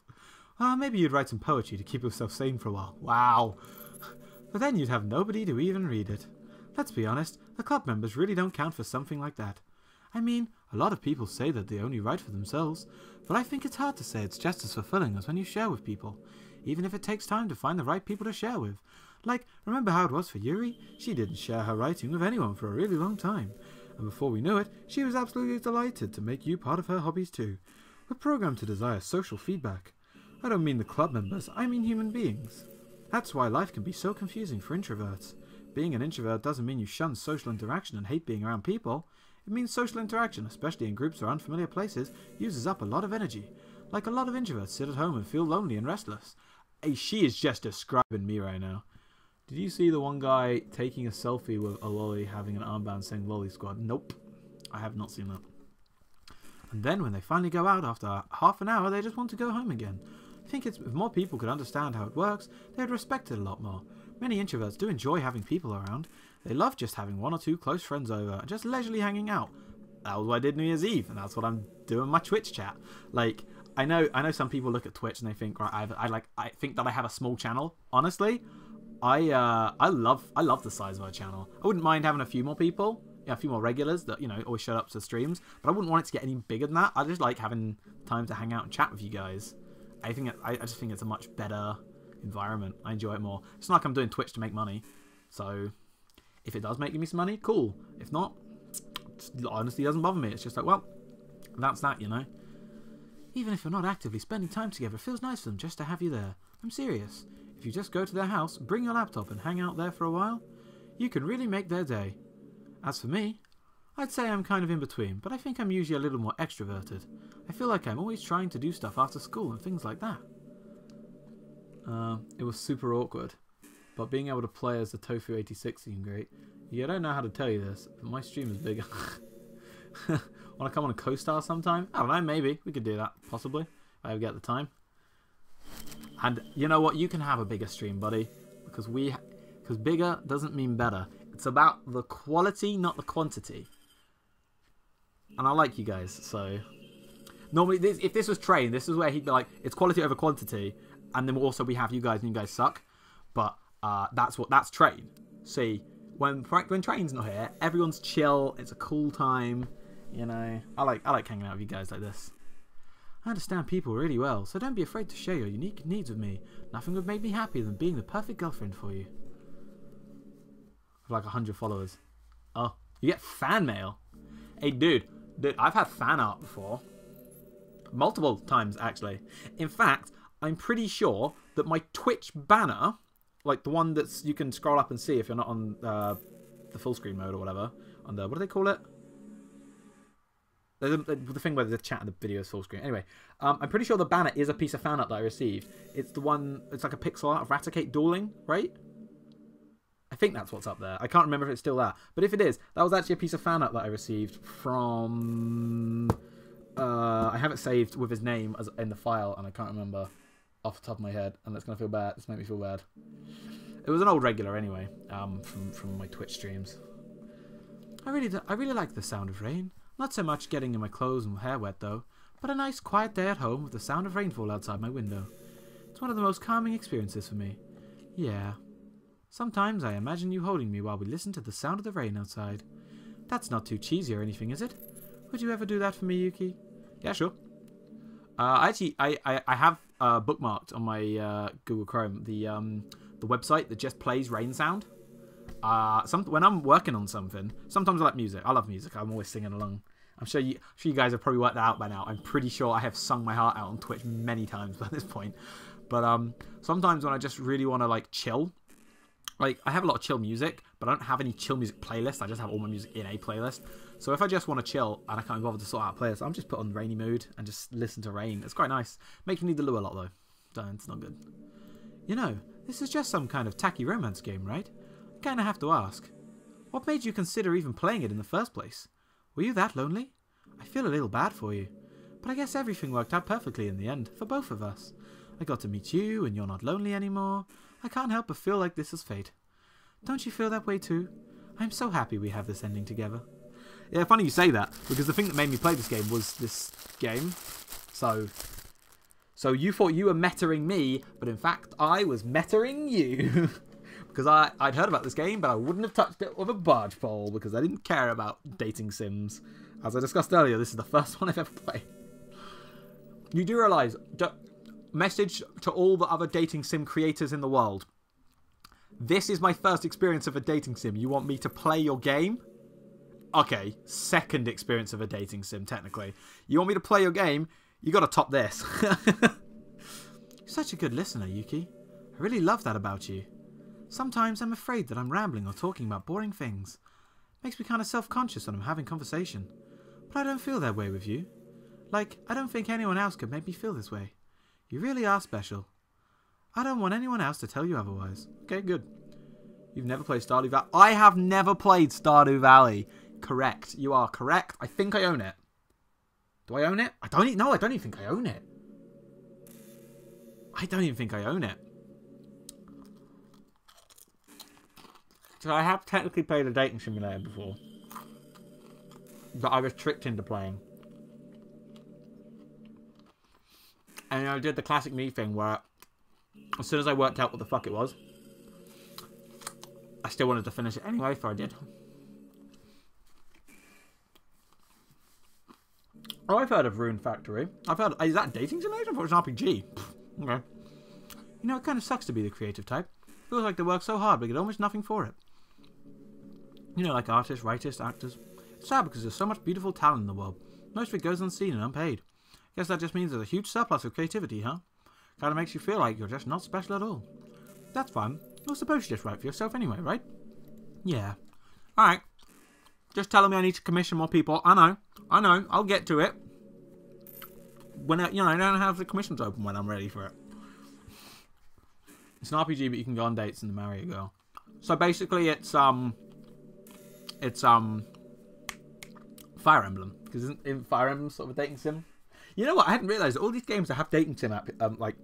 Maybe you'd write some poetry to keep yourself sane for a while. Wow. But then you'd have nobody to even read it. Let's be honest, the club members really don't count for something like that. I mean, a lot of people say that they only write for themselves, but I think it's hard to say it's just as fulfilling as when you share with people, even if it takes time to find the right people to share with. Like, remember how it was for Yuri? She didn't share her writing with anyone for a really long time, and before we knew it, she was absolutely delighted to make you part of her hobbies too. We're programmed to desire social feedback. I don't mean the club members, I mean human beings. That's why life can be so confusing for introverts. Being an introvert doesn't mean you shun social interaction and hate being around people. It means social interaction, especially in groups or unfamiliar places, uses up a lot of energy. Like a lot of introverts sit at home and feel lonely and restless. Hey, she is just describing me right now. Did you see the one guy taking a selfie with a lolly having an armband saying Lolly Squad? Nope. I have not seen that. And then when they finally go out after half an hour, they just want to go home again. I think if more people could understand how it works, they'd respect it a lot more. Many introverts do enjoy having people around. They love just having 1 or 2 close friends over and just leisurely hanging out. That was what I did New Year's Eve, and that's what I'm doing my Twitch chat. Like, I know some people look at Twitch and they think, right, I think that I have a small channel. Honestly, I love the size of our channel. I wouldn't mind having a few more people, a few more regulars that, you know, always show up to streams, but I wouldn't want it to get any bigger than that. I just like having time to hang out and chat with you guys. I just think it's a much better environment. I enjoy it more. It's not like I'm doing Twitch to make money, so if it does make me some money, cool. If not, it honestly doesn't bother me. It's just like, well, that's that, you know. Even if you're not actively spending time together, it feels nice for them just to have you there. I'm serious. If you just go to their house, bring your laptop and hang out there for a while, you can really make their day. As for me, I'd say I'm kind of in between, but I think I'm usually a little more extroverted. I feel like I'm always trying to do stuff after school and things like that. It was super awkward, but being able to play as the Tofu 86 seemed great. Yeah, I don't know how to tell you this, but my stream is bigger. Want to come on a co-star sometime? I don't know, maybe. We could do that, possibly, if I ever get the time. And you know what? You can have a bigger stream, buddy, because bigger doesn't mean better. It's about the quality, not the quantity. And I like you guys, so... Normally, if this was Train, this is where he'd be like, it's quality over quantity, and then also we have you guys, and you guys suck. But that's Train. See, when Train's not here, everyone's chill, it's a cool time, you know. I like hanging out with you guys like this. I understand people really well, so don't be afraid to share your unique needs with me. Nothing would make me happier than being the perfect girlfriend for you. With like 100 followers. Oh, you get fan mail. Hey, dude, I've had fan art before. Multiple times, actually. In fact, I'm pretty sure that my Twitch banner, like the one that's you can scroll up and see if you're not on the full screen mode or whatever, on the, what do they call it? The thing where the chat and the video is full screen. Anyway, I'm pretty sure the banner is a piece of fan art that I received. It's the one, it's like a pixel art of Raticate dueling, right? I think that's what's up there. I can't remember if it's still that. But if it is, that was actually a piece of fan art that I received from... I have it saved with his name as in the file, and I can't remember off the top of my head, and that's going to feel bad. This made me feel bad. It was an old regular anyway, from my Twitch streams. I really like the sound of rain. Not so much getting in my clothes and hair wet though, but a nice quiet day at home with the sound of rainfall outside my window. It's one of the most calming experiences for me. Yeah. Sometimes I imagine you holding me while we listen to the sound of the rain outside. That's not too cheesy or anything, is it? Would you ever do that for me, Yuki? Yeah, sure. Actually, I have bookmarked on my Google Chrome the website that just plays rain sound. When I'm working on something, sometimes I like music. I love music. I'm always singing along. I'm sure you guys have probably worked that out by now. I'm pretty sure I have sung my heart out on Twitch many times by this point. But sometimes when I just really want to like chill, like I have a lot of chill music, but I don't have any chill music playlist. I just have all my music in a playlist. So if I just want to chill and I can't bother to sort out a playlist, I'm just put on rainy mood and just listen to rain. It's quite nice. Makes me need the loo a lot though. So it's not good. You know, this is just some kind of tacky romance game, right? I kinda have to ask. What made you consider even playing it in the first place? Were you that lonely? I feel a little bad for you. But I guess everything worked out perfectly in the end, for both of us. I got to meet you, and you're not lonely anymore. I can't help but feel like this is fate. Don't you feel that way too? I'm so happy we have this ending together. Yeah, funny you say that, because the thing that made me play this game was this game. So you thought you were metaing me, but in fact I was metaing you. Because I'd heard about this game, but I wouldn't have touched it with a barge pole, because I didn't care about dating sims. As I discussed earlier, this is the first one I've ever played. You do realise, message to all the other dating sim creators in the world. This is my first experience of a dating sim. You want me to play your game? Okay, second experience of a dating sim, technically. You want me to play your game? You gotta top this. You're such a good listener, Yuki. I really love that about you. Sometimes I'm afraid that I'm rambling or talking about boring things. Makes me kind of self-conscious when I'm having conversation. But I don't feel that way with you. Like, I don't think anyone else could make me feel this way. You really are special. I don't want anyone else to tell you otherwise. Okay, good. You've never played Stardew Valley? I have never played Stardew Valley. Correct. You are correct. I think I own it. Do I own it? I don't even think I own it. I don't even think I own it. So I have technically played a dating simulator before. That I was tricked into playing. And I did the classic me thing where as soon as I worked out what the fuck it was, I still wanted to finish it anyway, so I did. Oh, I've heard of Rune Factory. I've heard... Is that a dating simulator? I thought it was an RPG. Okay. You know, it kind of sucks to be the creative type. Feels like they work so hard, but get almost nothing for it. You know, like artists, writers, actors. It's sad because there's so much beautiful talent in the world. Most of it goes unseen and unpaid. Guess that just means there's a huge surplus of creativity, huh? Kind of makes you feel like you're just not special at all. That's fun. You're supposed to just write for yourself anyway, right? Yeah. Alright. Just telling me I need to commission more people. I know. I'll get to it. When I don't have the commissions open when I'm ready for it. It's an RPG, but you can go on dates and marry a girl. So basically, it's Fire Emblem, because isn't Fire Emblem sort of a dating sim? You know what? I hadn't realised that all these games that have dating sim like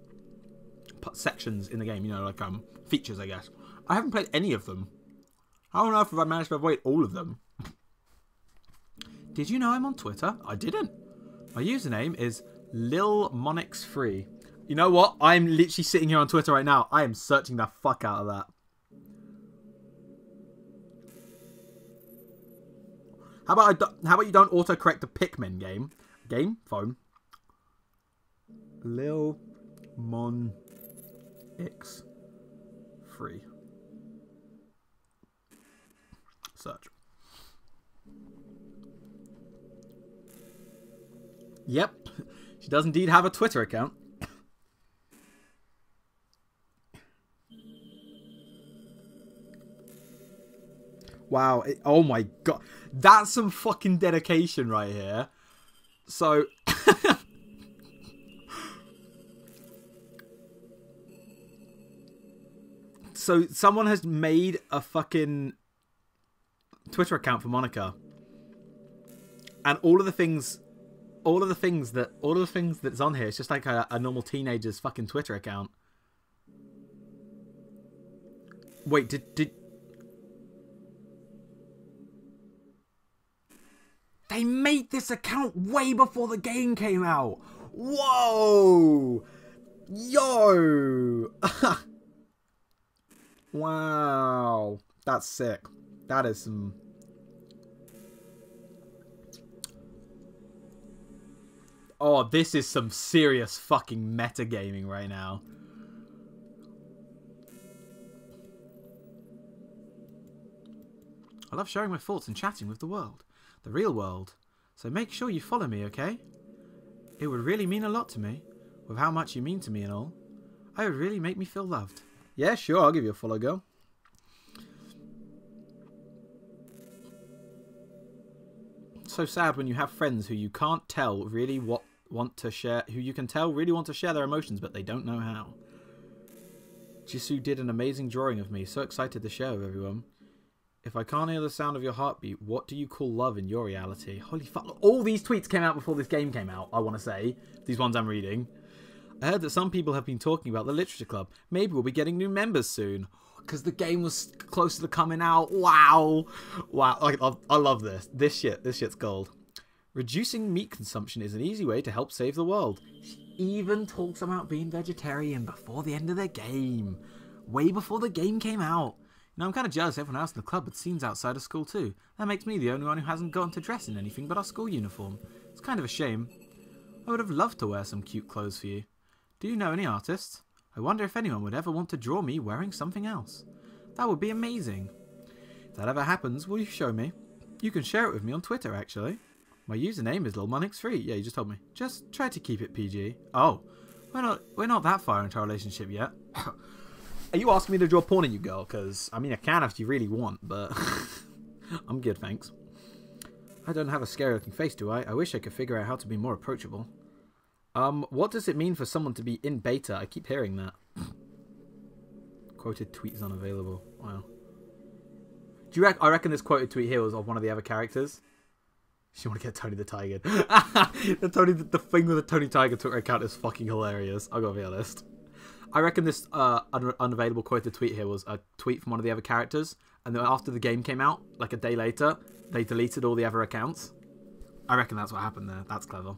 sections in the game. You know, like features, I guess. I haven't played any of them. I don't know if I managed to avoid all of them. Did you know I'm on Twitter? I didn't. My username is LilMonix3. You know what? I'm literally sitting here on Twitter right now. I am searching the fuck out of that. How about you don't autocorrect the Pikmin game? Phone. LilMonix3. Search. Yep, she does indeed have a Twitter account. Wow, oh my god. That's some fucking dedication right here. So... so someone has made a fucking Twitter account for Monika. And all of the things that's on here, it's just like a normal teenager's fucking Twitter account. Wait, did they made this account way before the game came out? Whoa! Yo! Wow. That's sick. That is some... Oh, this is some serious fucking metagaming right now. I love sharing my thoughts and chatting with the world. The real world. So make sure you follow me, okay? It would really mean a lot to me. With how much you mean to me and all. It would really make me feel loved. Yeah, sure, I'll give you a follow, girl. So sad when you have friends who you can't tell really want to share their emotions, but they don't know how. Jisoo did an amazing drawing of me. So excited to share with everyone. If I can't hear the sound of your heartbeat, what do you call love in your reality? Holy fuck. All these tweets came out before this game came out, I want to say. These ones I'm reading. I heard that some people have been talking about the Literature Club. Maybe we'll be getting new members soon. Because the game was closer to coming out. Wow. Wow. I love this. This shit's gold. Reducing meat consumption is an easy way to help save the world. She even talks about being vegetarian before the end of the game. Way before the game came out. You know, I'm kind of jealous everyone else in the club had scenes outside of school too. That makes me the only one who hasn't gotten to dress in anything but our school uniform. It's kind of a shame. I would have loved to wear some cute clothes for you. Do you know any artists? I wonder if anyone would ever want to draw me wearing something else. That would be amazing. If that ever happens, will you show me? You can share it with me on Twitter, actually. My username is LilMonix3. Yeah, you just told me. Just try to keep it PG. Oh, we're not that far into our relationship yet. Are you asking me to draw porn of you, girl? Because, I mean, I can if you really want, but... I'm good, thanks. I don't have a scary looking face, do I? I wish I could figure out how to be more approachable. What does it mean for someone to be in beta? I keep hearing that. Quoted tweet is unavailable. Wow. I reckon this quoted tweet here was of one of the other characters. She want to get Tony the Tiger. The thing with the Tony Tiger Twitter account is fucking hilarious. I gotta be honest. I reckon this unavailable quoted tweet here was a tweet from one of the other characters, and then after the game came out, like a day later, they deleted all the other accounts. I reckon that's what happened there. That's clever.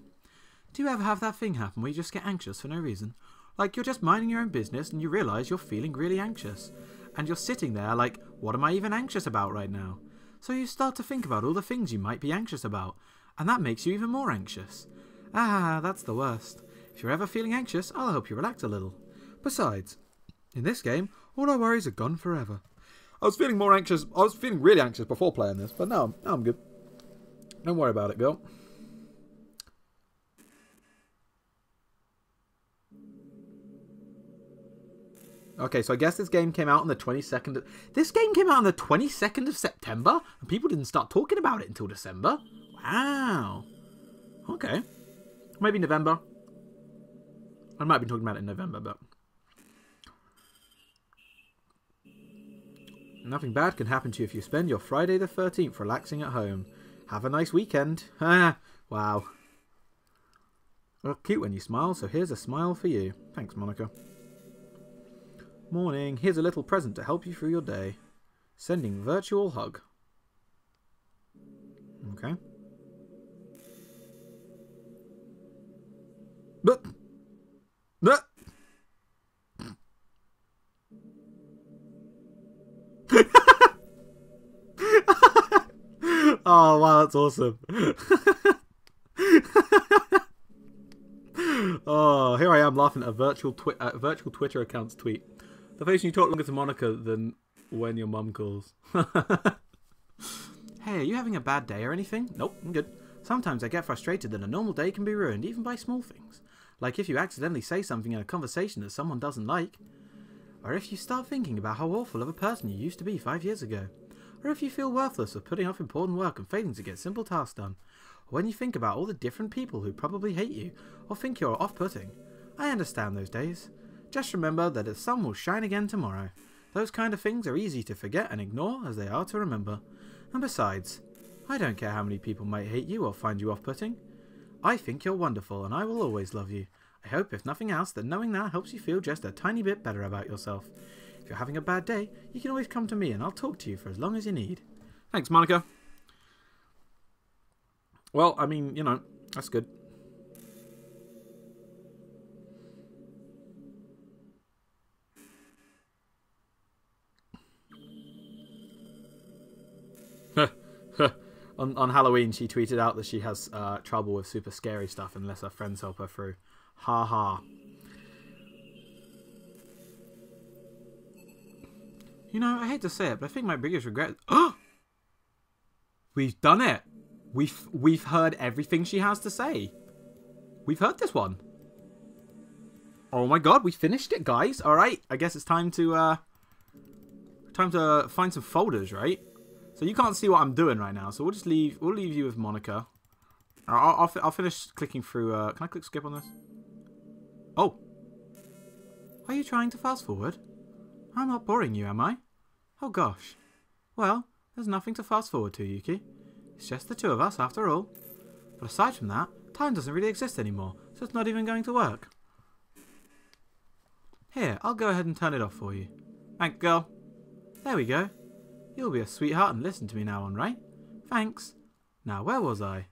Do you ever have that thing happen where you just get anxious for no reason? Like you're just minding your own business and you realise you're feeling really anxious. And you're sitting there like, what am I even anxious about right now? So you start to think about all the things you might be anxious about. And that makes you even more anxious. Ah, that's the worst. If you're ever feeling anxious, I'll help you relax a little. Besides, in this game, all our worries are gone forever. I was feeling more anxious. I was feeling really anxious before playing this, but now I'm good. Don't worry about it, girl. Okay, so I guess this game came out on the 22nd. This game came out on the 22nd of September, and people didn't start talking about it until December. Wow. Okay. Maybe November. I might be talking about it in November, but nothing bad can happen to you if you spend your Friday the 13th relaxing at home. Have a nice weekend. Ah, wow. Well, cute when you smile, so here's a smile for you. Thanks, Monika. Morning. Here's a little present to help you through your day. Sending virtual hug. Okay. But. Oh, wow, that's awesome. Oh, here I am laughing at a virtual Twitter account's tweet. The face you talk longer to Monika than when your mum calls. Hey, are you having a bad day or anything? Nope, I'm good. Sometimes I get frustrated that a normal day can be ruined even by small things. Like if you accidentally say something in a conversation that someone doesn't like. Or if you start thinking about how awful of a person you used to be 5 years ago. Or if you feel worthless for putting off important work and failing to get simple tasks done. Or when you think about all the different people who probably hate you or think you're off-putting. I understand those days. Just remember that the sun will shine again tomorrow. Those kind of things are easy to forget and ignore as they are to remember. And besides, I don't care how many people might hate you or find you off-putting. I think you're wonderful and I will always love you. I hope, if nothing else, that knowing that helps you feel just a tiny bit better about yourself. If you're having a bad day, you can always come to me and I'll talk to you for as long as you need. Thanks, Monika. Well, I mean, you know, that's good. On Halloween, she tweeted out that she has trouble with super scary stuff unless her friends help her through. Ha ha. You know, I hate to say it, but I think my biggest regret... Oh! We've done it! We've heard everything she has to say. We've heard this one. Oh my god, we finished it, guys. Alright, I guess it's time to find some folders, right? So you can't see what I'm doing right now, so we'll leave you with Monika. I'll finish clicking through. Can I click skip on this? Oh, are you trying to fast forward? I'm not boring you, am I? Oh gosh. Well, there's nothing to fast forward to, Yuki. It's just the two of us, after all. But aside from that, time doesn't really exist anymore, so it's not even going to work. Here, I'll go ahead and turn it off for you. Thanks, girl. There we go. You'll be a sweetheart and listen to me now on, right? Thanks. Now, where was I?